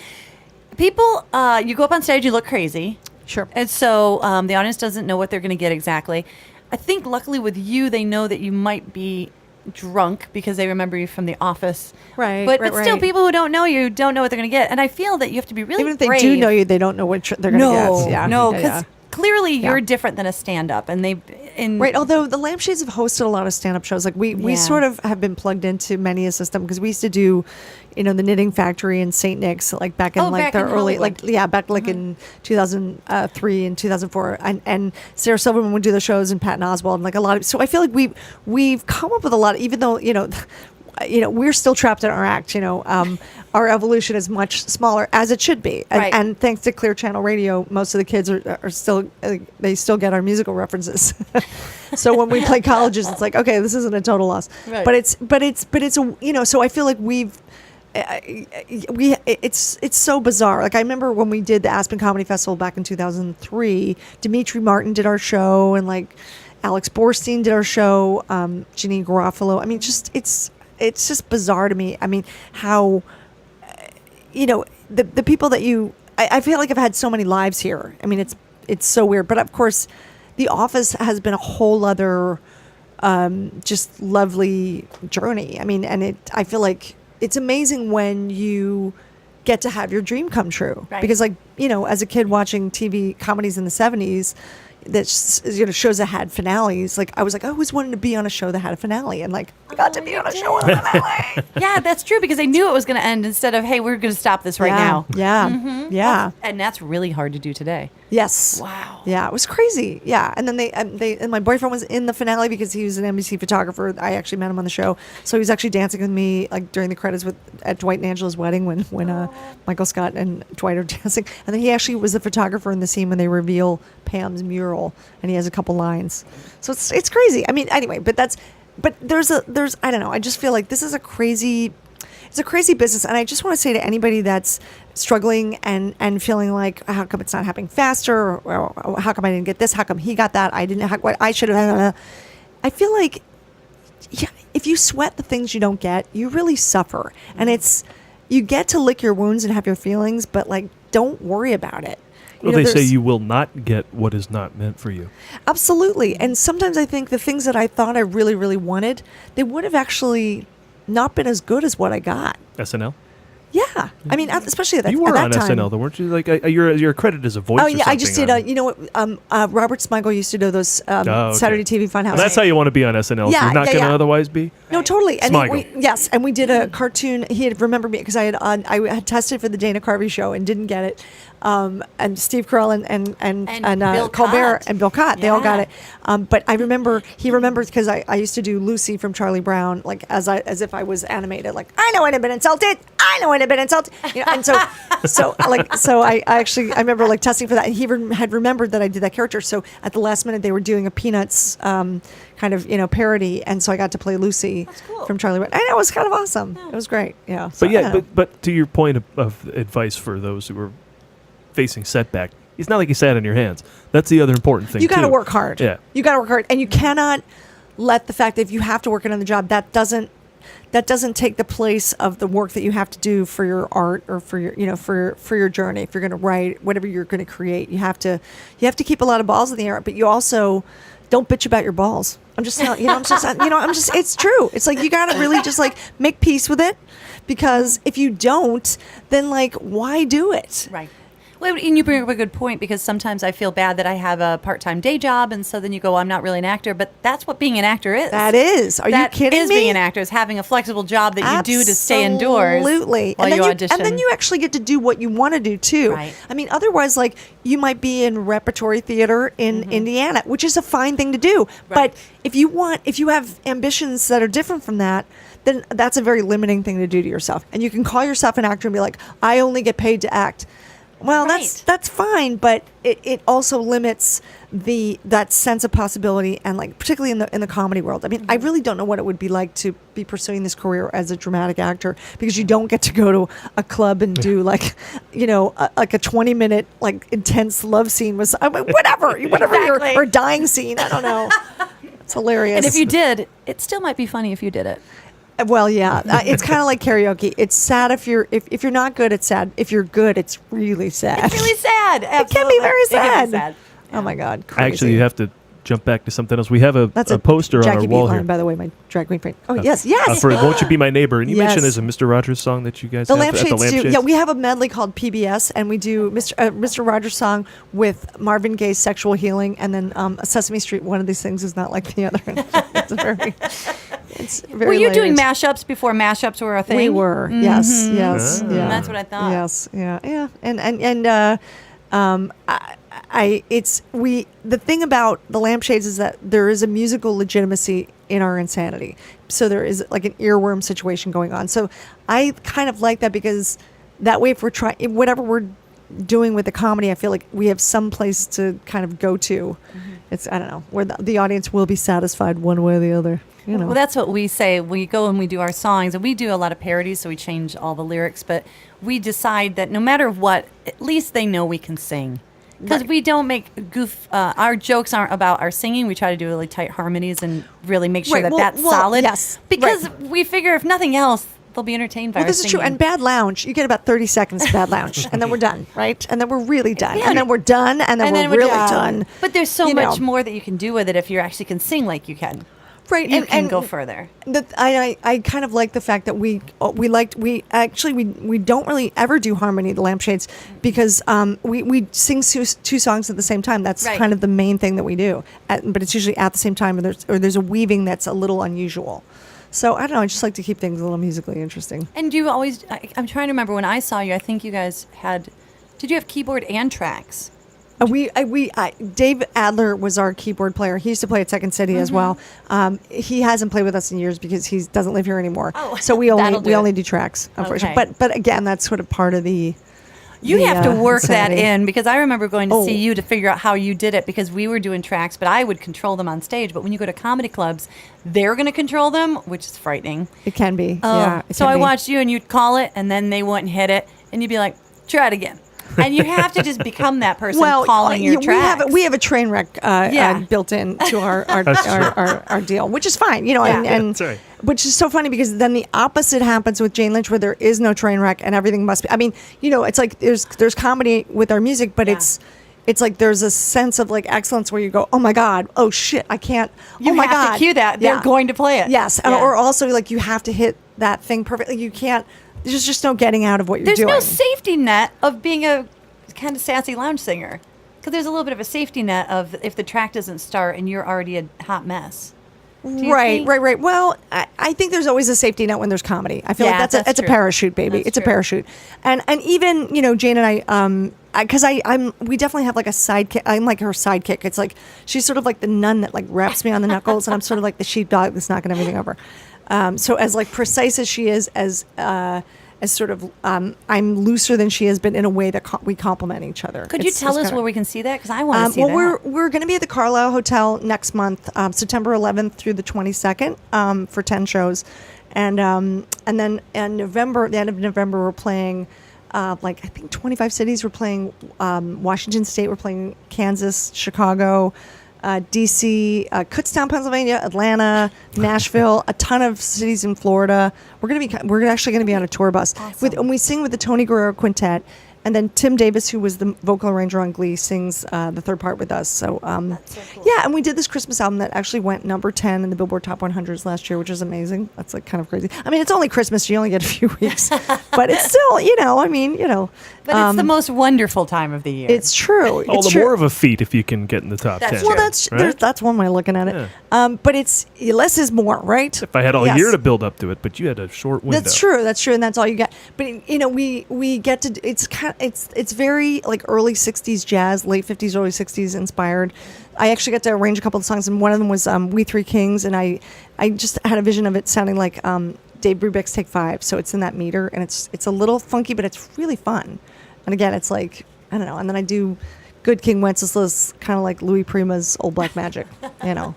people, you go up on stage, you look crazy. Sure. And so the audience doesn't know what they're going to get exactly. I think luckily with you, they know that you might be drunk because they remember you from The Office. Right, But right, still, right. people who don't know you don't know what they're going to get. And I feel that you have to be really Even if they brave. do know you, they don't know what they're going to No, get. Yeah. no, Yeah, because yeah. clearly you're Yeah. different than a stand-up. And Right, although the Lampshades have hosted a lot of stand-up shows. Like we Yeah. sort of have been plugged into many a system because we used to do, the Knitting Factory in St. Nick's, like back in back the in early, Hollywood. back like in 2003 and 2004, and Sarah Silverman would do the shows and Patton Oswalt and like a lot of. So I feel like we've come up with a lot, even though we're still trapped in our act. Our evolution is much smaller, as it should be. Right. And thanks to Clear Channel Radio, most of the kids are still they still get our musical references. So when we play colleges, it's like, okay, this isn't a total loss. Right. But it's a so I feel like it's so bizarre. Like I remember when we did the Aspen Comedy Festival back in 2003, Dimitri Martin did our show, and like Alex Borstein did our show, Janine Garofalo. I mean, it's just bizarre to me. I mean, how the people that I feel like I've had so many lives here. I mean, it's so weird. But of course, The Office has been a whole other just lovely journey. I mean, and I feel like it's amazing when you get to have your dream come true. Right. Because like, as a kid watching TV comedies in the 70s, that shows that had finales. Like I was like, I always wanted to be on a show that had a finale, and like I got to be on a show with a finale. Yeah, that's true because I knew it was going to end instead of, hey, we're going to stop this right now. Yeah. Yeah. And that's really hard to do today. Yes. Wow. Yeah, it was crazy. Yeah, and then they and my boyfriend was in the finale because he was an NBC photographer. I actually met him on the show, so he was actually dancing with me like during the credits at Dwight and Angela's wedding when Michael Scott and Dwight are dancing, and then he actually was the photographer in the scene when they reveal Pam's mural, and he has a couple lines. So it's crazy. I mean, anyway, but there's I don't know. I just feel like this is a crazy. it's a crazy business. And I just want to say to anybody that's struggling and feeling like, how come it's not happening faster? Or how come I didn't get this? How come he got that? I didn't. What I should have. I feel like, yeah, if you sweat the things you don't get, you really suffer. And you get to lick your wounds and have your feelings, but like, don't worry about it. Well, they say you will not get what is not meant for you. Absolutely. And sometimes I think the things that I thought I really, really wanted, they would have actually not been as good as what I got. SNL? Yeah. I mean, especially at that time. You were on SNL, though, weren't you? Like, you're credited as a voice. Oh, yeah. I just did. on- You know what? Robert Smigel used to do those Saturday TV Funhouse. Well, that's how you want to be on SNL. Yeah, so you're not yeah, going to yeah. otherwise be? No, totally. And Smigel. yes, and we did a cartoon. He had remembered me because I had tested for the Dana Carvey show and didn't get it. And Steve Carell and Bill Colbert Cott. and Bill Cott, they all got Yeah. it. But I remember he remembered because I used to do Lucy from Charlie Brown, like as if I was animated. Like, I know I'd have been insulted. I know I'd have been insulted. You know, and so I remember like testing for that. And he had remembered that I did that character. So at the last minute, they were doing a Peanuts kind of parody, and so I got to play Lucy from Charlie Brown. And it was kind of awesome. It was great. Yeah. So, But to your point of advice for those who are facing setback, it's not like you sat on your hands. That's the other important thing. You got to too. work hard. Yeah. You got to work hard, and you cannot let the fact that if you have to work another job, that doesn't take the place of the work that you have to do for your art or for your for your journey. If you're going to write whatever you're going to create, you have to keep a lot of balls in the air, but you also don't bitch about your balls. I'm just telling it's true. It's like you got to really just like make peace with it, because if you don't, then like why do it? Right. Well, and you bring up a good point, because sometimes I feel bad that I have a part-time day job, and so then you go, I'm not really an actor, but that's what being an actor is. That is. Are you kidding me? That is being an actor, is having a flexible job that you do to stay indoors. Absolutely. While you audition. And then you actually get to do what you want to do too. Right. I mean, otherwise, like you might be in repertory theater in Indiana, which is a fine thing to do. Right. But if you have ambitions that are different from that, then that's a very limiting thing to do to yourself. And you can call yourself an actor and be like, I only get paid to act. Well, Right. that's fine, but it also limits that sense of possibility, and like particularly in the comedy world. I mean, I really don't know what it would be like to be pursuing this career as a dramatic actor, because you don't get to go to a club and do like like a 20-minute like intense love scene with whatever Exactly. or dying scene. I don't know. It's hilarious. And if you did, it still might be funny if you did it. Well, yeah, it's kind of like karaoke. It's sad if you're not good. It's sad. If you're good, it's really sad. It's really sad. It can Absolutely. be very It can sad. be sad. Oh my God! Crazy. Actually, you have to jump back to something else. We have a That's poster on Jackie our wall Beat line, here. by the way, my drag queen friend. Oh yes. For Won't You Be My Neighbor. And you mentioned Yes. there's a Mr. Rogers song that you guys The have at the Lampshades do. Lampshades. Yeah, we have a medley called PBS, and we do Mr. Rogers song with Marvin Gaye's Sexual Healing, and then Sesame Street. One of these things is not like the other. It's very. Were you doing layered. mashups before mashups were a thing? We were. Yes. Yes. Ah. Yeah. That's what I thought. Yes. Yeah. And the thing about the Lampshades is that there is a musical legitimacy in our insanity. So there is like an earworm situation going on. So I kind of like that, because that way, if we're trying whatever we're doing with the comedy, I feel like we have some place to kind of go to. It's, I don't know, where the audience will be satisfied one way or the other. You know. Well, that's what we say. We go and we do our songs, and we do a lot of parodies, so we change all the lyrics. But we decide that no matter what, at least they know we can sing. Because we don't make our jokes aren't about our singing. We try to do really tight harmonies and really make sure Right, that's well, solid. yes, Because we figure if nothing else, they'll be entertained by Well, our this is singing. true. And bad lounge, you get about 30 seconds of bad lounge, and then we're done, right? And then we're really done. Yeah. And then we're done, and then we're really done. But there's so You much know. more that you can do with it if you actually can sing like you can. Right, You can go further. I kind of like the fact that we don't really ever do harmony at the Lampshades, because we sing two songs at the same time. That's Right. kind of the main thing that we do. But it's usually at the same time, or there's a weaving that's a little unusual. So I don't know. I just like to keep things a little musically interesting. And you always, I'm trying to remember when I saw you, I think you guys did you have keyboard and tracks? Dave Adler was our keyboard player. He used to play at Second City as well. He hasn't played with us in years because he doesn't live here anymore. Oh, so we that'll do only it. do tracks, unfortunately. Okay. But again, that's sort of part of the You have to work that insanity. in, because I remember going to see Oh. you to figure out how you did it, because we were doing tracks, but I would control them on stage. But when you go to comedy clubs, they're going to control them, which is frightening. It can be. Yeah. it So can I be. watched you, and you'd call it, and then they wouldn't hit it, and you'd be like, try it again. And you have to just become that person calling your tracks. we have a train wreck built into our deal, which is fine, you know, and That's right. which is so funny, because then the opposite happens with Jane Lynch, where there is no train wreck and everything must be. I mean, you know, it's like there's comedy with our music, but it's like there's a sense of like excellence where you go, oh my God, oh shit, I can't. You oh my have God, to cue that. They're going to play it. Yes, Yeah. or also like you have to hit that thing perfectly. You can't. There's just no getting out of what you're There's doing. no safety net of being a kind of sassy lounge singer, because there's a little bit of a safety net of if the track doesn't start and you're already a hot mess. Do you think? Right. Well, I think there's always a safety net when there's comedy. I feel Yeah, like that's it's a true. parachute, baby. That's it's a true. parachute, and even you know Jane and I, because we definitely have like a sidekick. I'm like her sidekick. It's like she's sort of like the nun that like wraps me on the knuckles, and I'm sort of like the sheepdog that's knocking everything over. So as like precise as she is, as sort of I'm looser than she is, but in a way that we complement each other. Could you tell us kinda- where we can see that? Because I want to see well, that. we're going to be at the Carlisle Hotel next month, September 11th through the 22nd, for 10 shows, and then in November, the end of November, we're playing like I think 25 cities. We're playing Washington State. We're playing Kansas, Chicago, DC, Kutztown, Pennsylvania, Atlanta, Nashville, a ton of cities in Florida. We're actually going to be on a tour bus and we sing with the Tony Guerrero Quintet, and then Tim Davis, who was the vocal arranger on Glee, sings the third part with us. So, yeah, and we did this Christmas album that actually went number 10 in the Billboard Top 100s last year, which is amazing. That's like kind of crazy. I mean, it's only Christmas; you only get a few weeks, but it's still, But it's the most wonderful time of the year. it's true. All it's the true. more of a feat if you can get in the top That's 10. true. Well, right? that's one way of looking at it. But it's less is more, right? If I had all Yes. year to build up to it, but you had a short window. That's true, and that's all you get. But you know, we get to. It's kind. It's very like early '60s jazz, late '50s, early '60s inspired. I actually got to arrange a couple of songs, and one of them was "We Three Kings," and I just had a vision of it sounding like Dave Brubeck's "Take 5." So it's in that meter, and it's a little funky, but it's really fun. And again, it's like I don't know. And then I do Good King Wenceslas, kind of like Louis Prima's Old Black Magic. You know,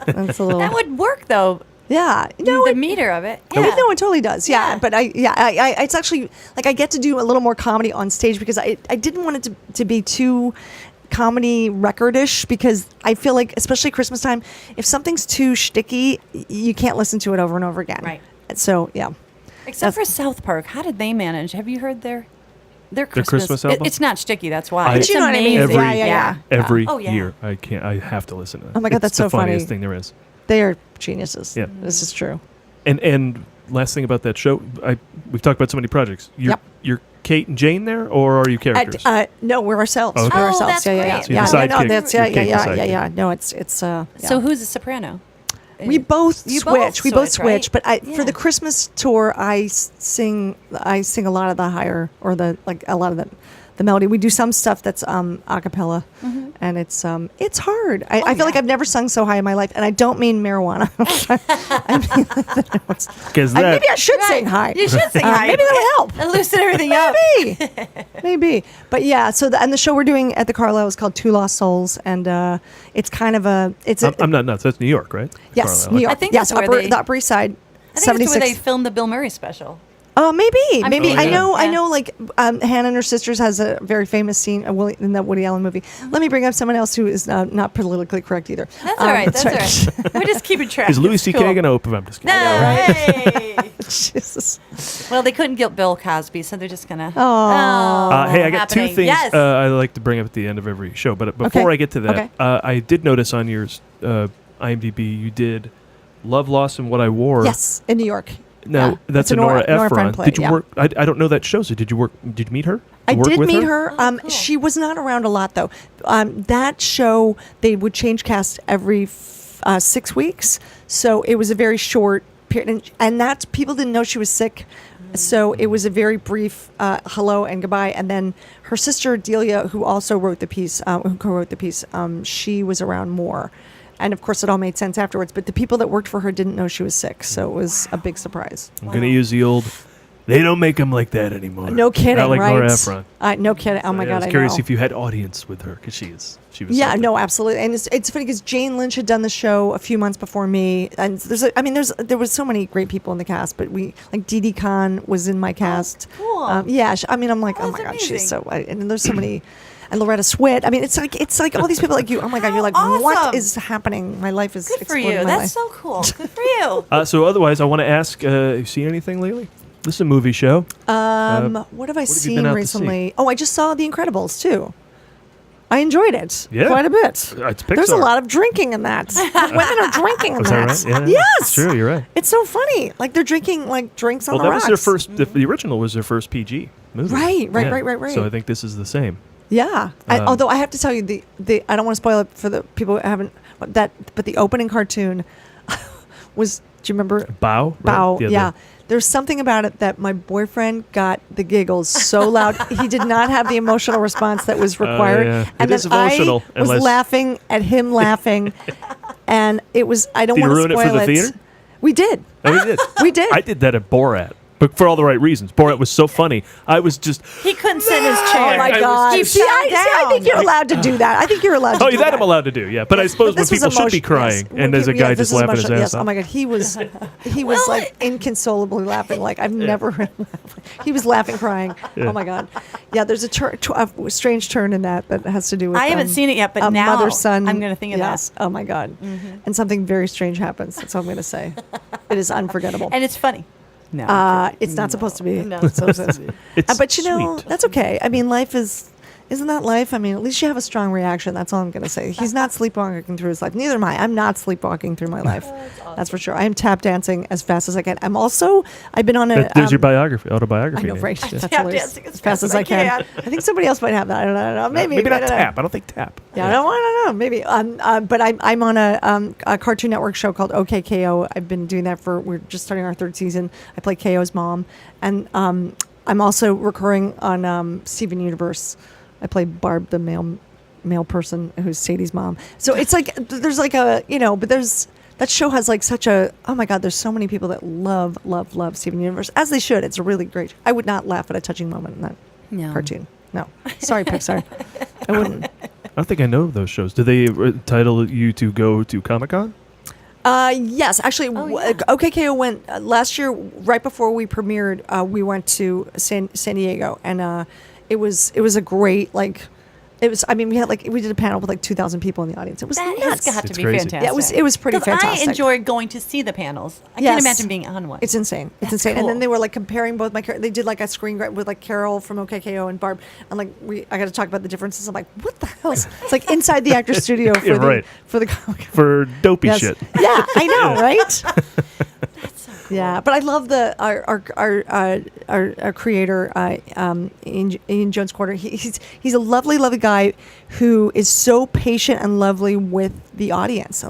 and it's a little. that would work though. Yeah, no, The meter of it. Yeah. No, it totally does. Yeah, Yeah. but I it's actually like I get to do a little more comedy on stage because I didn't want it to be too comedy recordish, because I feel like, especially Christmas time, if something's too shticky, you can't listen to it over and over again. Right. So yeah. Except for South Park, how did they manage? Have you heard their Christmas album? It's not sticky. That's why. I- It's you know what I mean? amazing. Every- Yeah. Every Oh, yeah. year, I have to listen to it. Oh my God, It's that's the so funny. funniest thing there is. They are geniuses. Yeah. This is true. And last thing about that show, we've talked about so many projects. You're Kate and Jane there, or are you characters? No, we're ourselves. Oh, okay. We're Oh, ourselves. that's yeah, great. yeah, So you're yeah. the Yeah, no, sidekick. that's You're yeah. Kate the sidekick. No, it's yeah. So who's the soprano? We both You switch. both We both switch, switch. right? But for the Christmas tour, I sing a lot of the higher, or a lot of the melody. We do some stuff that's a cappella, and it's hard. I feel like I've never sung so high in my life, and I don't mean marijuana. I mean the notes. Because Maybe I should sing high. You should sing high. Maybe that would help. And loosen everything up. Maybe. But yeah, so the show we're doing at the Carlisle is called Two Lost Souls, and it's kind of I'm not nuts. That's New York, right? yes, Carlisle. New York. I think yes, that's where the Upper East Side. I think that's where 76. they filmed the Bill Murray special. Oh, maybe. I'm I thinking, know. I yeah. know. Like Hannah and her sisters has a very famous scene in that Woody Allen movie. Let me bring up someone else who is not politically correct either. That's all right. That's all right. We're just keeping track. Is Louis It's C.K. cool. going to open? I'm just kidding. No, hey. Jesus. Well, they couldn't get Bill Cosby, so they're just gonna. Oh. Hey, I got two happening. things Yes. I like to bring up at the end of every show. But before Okay. I get to that, Okay. I did notice on your IMDb you did Love, Loss, and What I Wore. Yes, in New York. Now, Yeah. that's It's a Nora Nora Ephron. play, Did you yeah. work? I don't know that show, so did you meet her? I Work did with meet her. cool. She was not around a lot, though. That show, they would change cast every 6 weeks. So it was a very short period. And that people didn't know she was sick. So it was a very brief hello and goodbye. And then her sister, Delia, who also wrote the piece, who co-wrote the piece, she was around more. And of course, it all made sense afterwards. But the people that worked for her didn't know she was sick. So it was a big surprise. I'm going to use the old They don't make them like that anymore. No kidding, Not like right? Nora Ephron. No kidding. Oh my Yeah, God, I was I curious know. if you had audience with her because she was. Yeah, something. no, absolutely, and it's funny because Jane Lynch had done the show a few months before me, and there was so many great people in the cast, but Dee Dee Khan was in my cast. cool. Yeah, I'm like, oh my God, she's so, and there's so many, and Loretta Swit. I mean, it's like all these people like you. Oh my God, you're like, what Awesome. is happening? My life is Good for exploding you. my That's life. so cool. Good for you. So otherwise, I want to ask: have you seen anything lately? This is a movie show. What have I have you been seen out to recently? Oh, I just saw The Incredibles too. I enjoyed it Yeah. quite a bit. It's There's a Pixar. lot of drinking in that. Women are drinking in Was that. that right? Yeah, Yes. it's true. You're right. It's so funny. Like they're drinking like drinks on Well, the that rocks. was their first. The original was their first PG movie. Right. Yeah. So I think this is the same. Yeah. Although I have to tell you, the I don't want to spoil it for the people who haven't but the opening cartoon was. Do you remember? Bow. Right? Bow. The Yeah. There's something about it that my boyfriend got the giggles so loud. He did not have the emotional response that was required. yeah. And It is then I emotional, was unless- laughing at him laughing. And it was, I don't Did you want to ruin it spoil for the theater? We did. Oh, we did. We did. I did that at Borat, but for all the right reasons. Borat was so funny. I was just. He couldn't sit in his chair. Oh my I was God! just- See, I think you're allowed to do that. I think you're allowed to Oh, do that I'm allowed to do. Yeah, but I suppose when This was people should be emotion- crying, yes. and there's a Yeah, guy this just is laughing his emotional. ass Yes. off. Oh my God, he was like inconsolably laughing. Like I've never heard him laugh. He was laughing, crying. Yeah. Oh my God. Yeah, there's a strange turn in that has to do with. I haven't seen it yet, but a now mother-son. I'm gonna think of that. yes. Oh my God. And something very strange happens. That's all I'm going to say. It is unforgettable. And it's funny. No. It's not supposed to be. No. So It's but you know, sweet. that's okay. I mean, life isn't that life? I mean, at least you have a strong reaction. That's all I'm going to say. He's not sleepwalking through his life. Neither am I. I'm not sleepwalking through my life. That's for sure. I am tap dancing as fast as I can. I've been on a. There's your autobiography. I know, name. right? Yeah. That's Tap hilarious. dancing As fast as I can. I think somebody else might have that. I don't know. Maybe. Maybe but I not don't know. tap. I don't think tap. Yeah, I don't know. Maybe. But I'm on a Cartoon Network show called OKKO. I've been doing that we're just starting our third season. I play KO's mom. And I'm also recurring on Steven Universe. I play Barb, the male person who's Sadie's mom. So it's like, there's like a, but that show has like such a, oh my God, there's so many people that love Steven Universe, as they should. It's a really great, I would not laugh at a touching moment in that cartoon. No. Sorry, Pixar. I wouldn't. I don't think I know of those shows. Do they entitle you to go to Comic-Con? Yes, actually, OKKO went last year, right before we premiered. We went to San Diego, and it was a great we did a panel with like 2,000 people in the audience. It was That nuts. has got to It's be crazy. fantastic. Yeah, it was pretty 'Cause fantastic. I enjoyed going to see the panels. I Yes. can't imagine being on one. It's insane. It's That's insane. And then cool. they were like comparing both they did like a screen grab with like Carol from OKKO and Barb, and like I got to talk about the differences. I'm like, what the hell? It's like inside the actor studio for Yeah, right. for the comic. For dopey Yes. shit. Yeah, I know, right? That's so cool. Yeah, but I love our creator, Ian Jones Quarter. He's a lovely guy who is so patient and lovely with the audience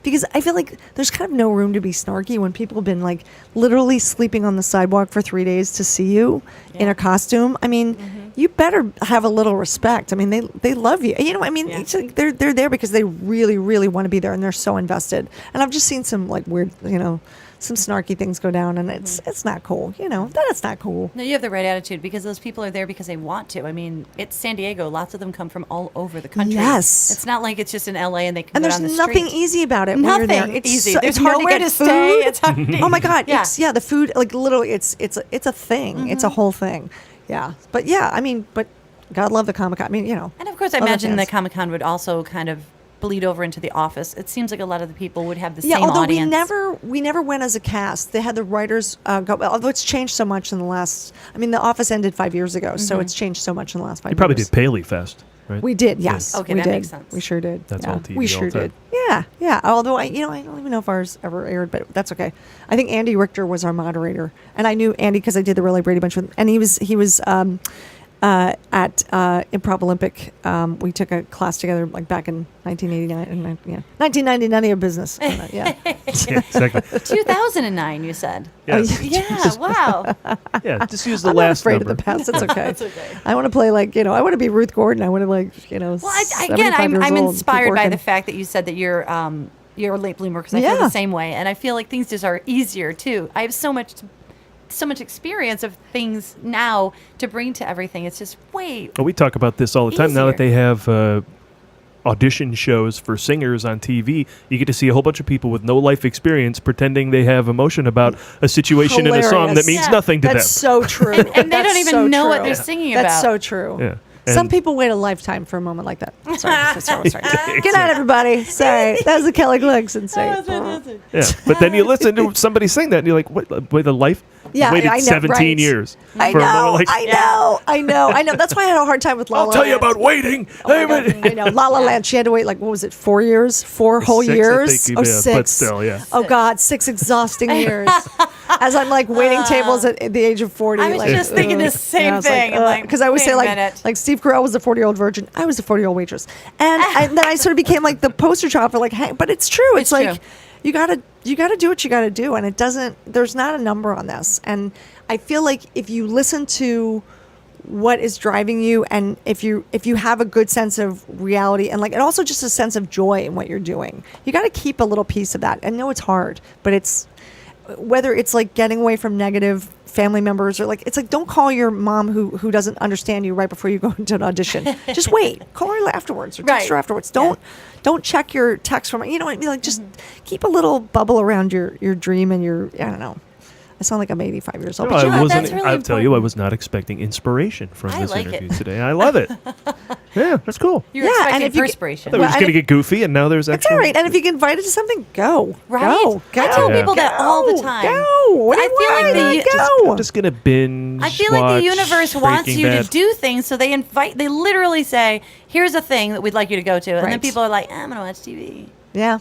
because I feel like there's kind of no room to be snarky when people have been like literally sleeping on the sidewalk for 3 days to see you in a costume. I mean, you better have a little respect. I mean, they love you. You know, I mean, it's like they're there because they really, really want to be there and they're so invested. And I've just seen some like weird, some snarky things go down, and it's not cool. That's not cool. No, you have the right attitude because those people are there because they want to. I mean, it's San Diego. Lots of them come from all over the country. Yes. It's not like it's just in LA and they can And go there's down the nothing street. easy about it. When you're there. Nothing It's easy. so- There's it's hard nowhere get to food. stay. It's hard to Oh my God! Yeah. The food, like literally, it's a thing. It's a whole thing. Yeah, but but God love the Comic-Con. I mean, And of course, I love the imagine fans. that Comic-Con would also kind of bleed over into the office. It seems like a lot of the people would have the Yeah, same although audience. we never went as a cast. They had the writers go. Although it's changed so much in the last. I mean, The Office ended 5 years ago, so it's changed so much in the last 5 years. You probably did Paley Fest, right? We did, yes. Okay, we that did. makes sense. We sure did. That's yeah. all TV We all sure the time. did. Yeah. Although I don't even know if ours ever aired, but that's okay. I think Andy Richter was our moderator, and I knew Andy because I did the Really Brady Bunch with him, and he was at Improv Olympic. We took a class together like back in 1989. 1999 of business. Yeah. Yeah, exactly. 2009, you said. Yes. Yeah, wow. Yeah, just use the I'm not last afraid number. of the past. It's okay. It's okay. I want to play I want to be Ruth Gordon. I want to Well, again, 75 I'm years old, keep inspired by the working. fact that you said that you're a late bloomer because I feel Yeah. the same way, and I feel like things just are easier too. I have so much so much experience of things now to bring to everything. It's just Well, we talk about this all the time now that easier. they have audition shows for singers on TV. You get to see a whole bunch of people with no life experience pretending they have emotion about a situation in a song that Hilarious. means Yeah. nothing to That's them. so true. And they That's don't even so know what true. they're singing That's about. so true. Yeah. Some And- people wait a lifetime for a moment like that. Sorry. Good night, everybody. Sorry. That was the Kelly Clarkson sing. Yeah, but then you listen to somebody sing that, and you're like, "What? Wait, a life? Yeah, You waited I know, 17 right. years I for a moment know, like, I know. That's why I had a hard time with La La I'll tell you Land. about waiting." Oh my God, I know. La La Land. She had to wait, like, what was it, 4 years? 4 whole 6, I years? think, Oh, yeah, 6. but still, yeah. Oh, God, 6 exhausting years. As I'm, like, waiting tables at the age of 40. I was like, just thinking the same thing. I'm like, because I always wait say, a like, minute. Steve Carell was the 40-year-old virgin. I was the 40-year-old waitress. And then I sort of became, like, the poster child for, like, hey, but it's true. It's like, true. you gotta do what you gotta do. And it doesn't, there's not a number on this. And I feel like if you listen to what is driving you, and if you have a good sense of reality, and like, and also just a sense of joy in what you're doing, you got to keep a little piece of that. I know it's hard, but it's, whether it's like getting away from negative family members, or like, it's like, don't call your mom who doesn't understand you right before you go into an audition. Just wait, call her afterwards, or text her Right. afterwards. Don't check your text from, you know what I mean? Like, just keep a little bubble around your dream and your, I don't know. I sound like I'm 85 years old. No, but I know, wasn't. that's really I'll tell you, I important. was not expecting inspiration from I this like interview it. today. I love it. Yeah, that's cool. You're Yeah, and expecting if you- perspiration. I thought we were just and going to get goofy, and now there's it's actually. all right. And if you get invited to something, go. Right? Go. I tell Yeah. people that all the time. Go. What do I you feel like want? the Go. I'm just going to binge. I feel like the watch universe wants Breaking you Bad. to do things, so they literally say, "Here's a thing that we'd like you to go to," and then Right. people are like, "I'm gonna watch TV." Yeah.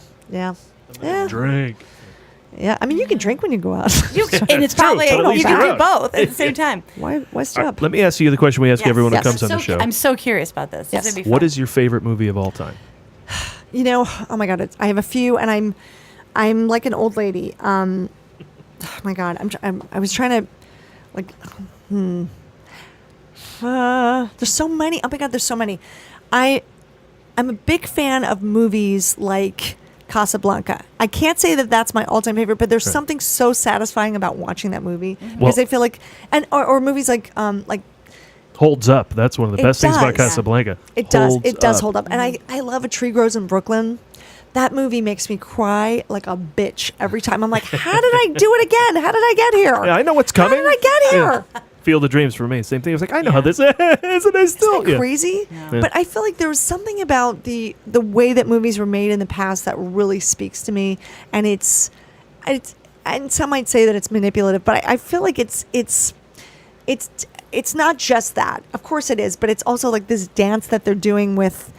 Drink. Yeah. I mean, you can drink when you go out. And it's probably totally you can true. do both at the same time. Why stop? Let me ask you the question we ask Yes. everyone Yes. who comes on So the show. I'm so curious about this. Yes. This would be What fun. is your favorite movie of all time? You know, oh my God, I have a few, and I'm like an old lady. Oh my God, I was trying to, like, there's so many. Oh my God, there's so many. I'm a big fan of movies like Casablanca. I can't say that that's my all-time favorite, but there's something so satisfying about watching that movie, because I feel like, or movies like Holds Up. That's one of the It best things about does. Casablanca. It does. Holds It does up. hold up. And I love A Tree Grows in Brooklyn. That movie makes me cry like a bitch every time. I'm like, how did I do it again? How did I get here? Yeah, I know what's coming. How did I get here? Yeah. Field of Dreams for me. Same thing. I was like, I know how this is, and I still. Isn't that crazy? But I feel like there was something about the way that movies were made in the past that really speaks to me. And it's and some might say that it's manipulative, but I feel like it's not just that. Of course it is, but it's also like this dance that they're doing with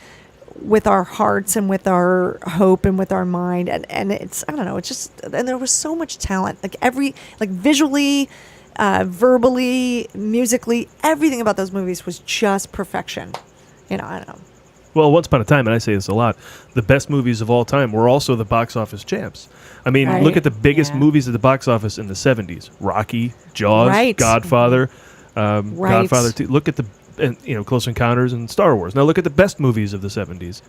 our hearts and with our hope and with our mind, and it's, I don't know, it's just, and there was so much talent, like visually, verbally, musically, everything about those movies was just perfection. I don't know. Well, once upon a time, and I say this a lot, the best movies of all time were also the box office champs. I mean, Right. look at the biggest Yeah. movies at the box office in the 70s. Rocky, Jaws, Right. Godfather, Right. Godfather 2. Look at the Close Encounters and Star Wars. Now look at the best movies of the 70s,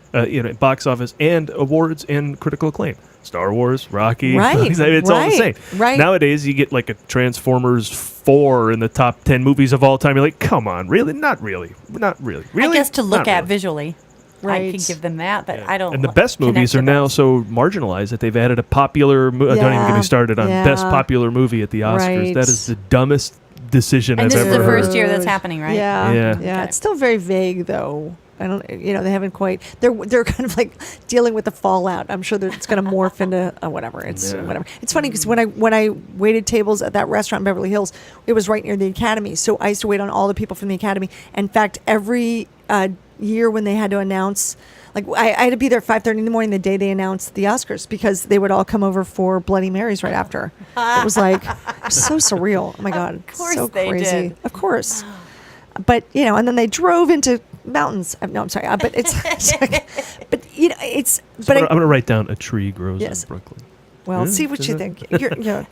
box office and awards and critical acclaim. Star Wars, Rocky, Right, it's all the same. right, right. Nowadays, you get like a Transformers 4 in the top 10 movies of all time. You're like, come on, really? Not really. Not really. Really? I guess to look Not at really. visually, I Right. can give them that, but I don't. And the best connect movies are with now those. so marginalized that they've added a popular. Don't even get Yeah, me started on yeah. best popular movie at the Oscars. Right. That is the dumbest decision And I've this is ever the heard. first year that's happening, right? Yeah, Yeah. yeah. Okay. It's still very vague, though. I don't, they haven't quite. They're kind of like dealing with the fallout. I'm sure that it's going to morph into whatever. It's Yeah. whatever. It's funny because when I waited tables at that restaurant in Beverly Hills, it was right near the Academy. So I used to wait on all the people from the Academy. In fact, every year when they had to announce, like I had to be there at 5:30 in the morning the day they announced the Oscars, because they would all come over for Bloody Marys right after. It was like, it was so surreal. Oh my God, course so they crazy. did. Of course. But and then they drove into mountains. No, I'm sorry. But it's like, but it's. But I'm going to write down A Tree Grows Yes. in Brooklyn. well, Yeah, see what is you it? think. You're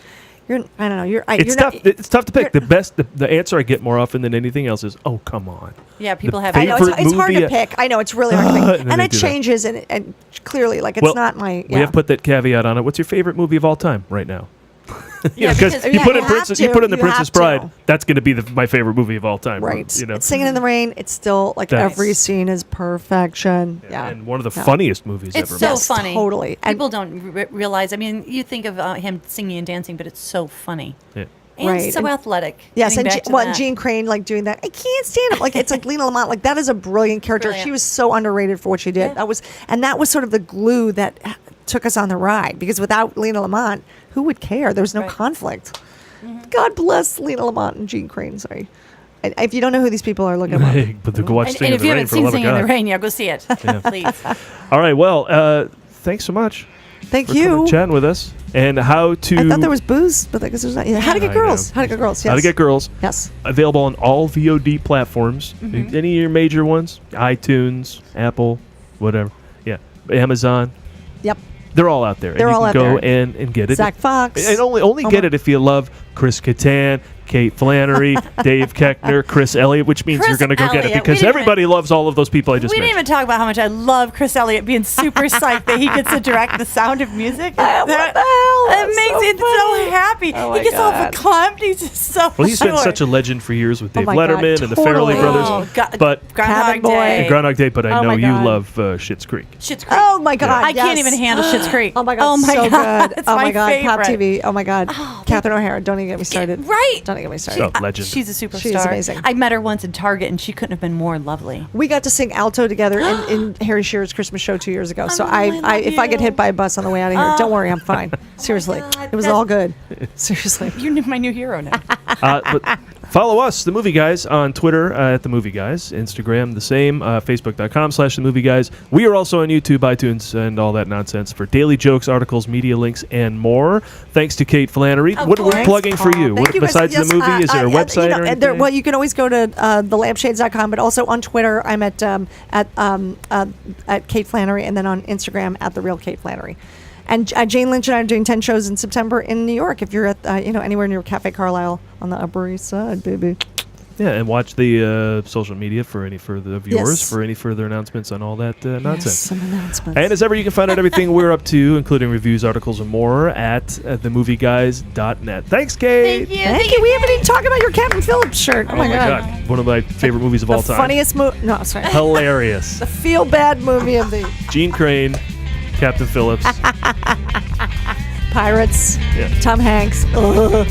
I don't know. You're It's not, tough. It's tough to pick. The answer I get more often than anything else is, "Oh, come on." Yeah, people The have. I know favorite it's hard movie- to pick. I know it's really hard to pick, And then and they it do that. changes, and clearly, like, it's Well, not my. We have put that caveat on it. What's your favorite movie of all time right now? Yeah, because because- you put in you Princess, have you put in to, the you Princess have to. Bride. That's going to be my favorite movie of all time. Right. You know, Singing in the Rain, it's still like That's- every scene is perfection. Yeah. and one of the Yeah. funniest movies It's ever. so made. Yes, funny. totally. And- People don't realize. I mean, you think of him singing and dancing, but it's so funny Yeah. and Right, so and- athletic. Yes, Getting and back to that. Gene Crane like doing that. I can't stand it. Like it's like Lena Lamont. Like that is a brilliant character. Brilliant. She was so underrated for what she did. Yeah. That was sort of the glue that took us on the ride. Because without Lena Lamont, who would care? There was no Right. conflict. God bless Lena Lamont and Gene Crane. Sorry. And if you don't know who these people are, look them up. But to go watch And Singing in if the you Rain haven't for the seen love of Singing in the God. Rain, yeah, go see it, please. All right. Well, thanks so much Thank for coming you. and chatting with us. And how to I thought there was booze, but I guess there's not. Yeah. How to I Get Girls. know. How to Get Girls. Yes. How to Get Girls. Yes. Available on all VOD platforms. Mm-hmm. Any of your major ones, iTunes, Apple, whatever. Yeah, Amazon. Yep. They're all out there. They're and you all can out go there. and get it. Zach Fox. And only get Omar. it if you love Chris Kattan, Kate Flannery, Dave Koechner, Chris Elliott, which means Chris you're going to go get it Elliott. because We didn't everybody loves all of those people I just We didn't mentioned. even talk about how much I love Chris Elliott being super psyched that he gets to direct The Sound of Music. What the hell? It That's makes so it funny. so happy. Oh he my gets all God. verklempt. He's just so Well, he's been sure. such a legend for years with Oh Dave my God, Letterman and the Farrelly totally. brothers. Oh, But Groundhog Cabin Boy. Day. and Groundhog Day, but I Oh know my you God. love Schitt's Creek. Schitt's Creek. Oh my God! I can't yes. even handle Schitt's Creek. Oh my God! Oh my so God. good. It's Oh my my God! Pop favorite. TV. Oh my God! Catherine O'Hara. Don't even get me started. Right. Don't even get me started. So, legend. She's a superstar. She's amazing. I met her once in Target, and she couldn't have been more lovely. We got to sing alto together in Harry Shearer's Christmas show 2 years ago. So I love if I get you. hit by a bus on the way out of here, don't worry, I'm fine. Seriously, God, it was that's- all good. Seriously. You're my new hero now. But follow us, The Movie Guys, on Twitter at The Movie Guys, Instagram the same, Facebook.com/The Movie Guys. We are also on YouTube, iTunes, and all that nonsense for daily jokes, articles, media links, and more. Thanks to Kate Flannery. Of What are we course. plugging for you? Thank What you guys. besides Yes, the movie? Is there a website or anything? Well, you can always go to thelampshades.com, but also on Twitter, I'm at Kate Flannery, and then on Instagram at the real Kate Flannery. And Jane Lynch and I are doing 10 shows in September in New York. If you're at anywhere near Cafe Carlisle on the Upper East Side, baby. Yeah, and watch the social media for any further of yours, Yes. for any further announcements on all that Yes, nonsense. some announcements. And as ever, you can find out everything we're up to, including reviews, articles, and more at themovieguys.net. Thanks, Kate. Thank you. We haven't even talked about your Captain Phillips shirt. Oh, Oh my God. One of my favorite movies of all The time. funniest movie. No, sorry. Hilarious. The feel-bad movie of the Gene Crane, Captain Phillips. Pirates. Yeah. Tom Hanks. Ugh.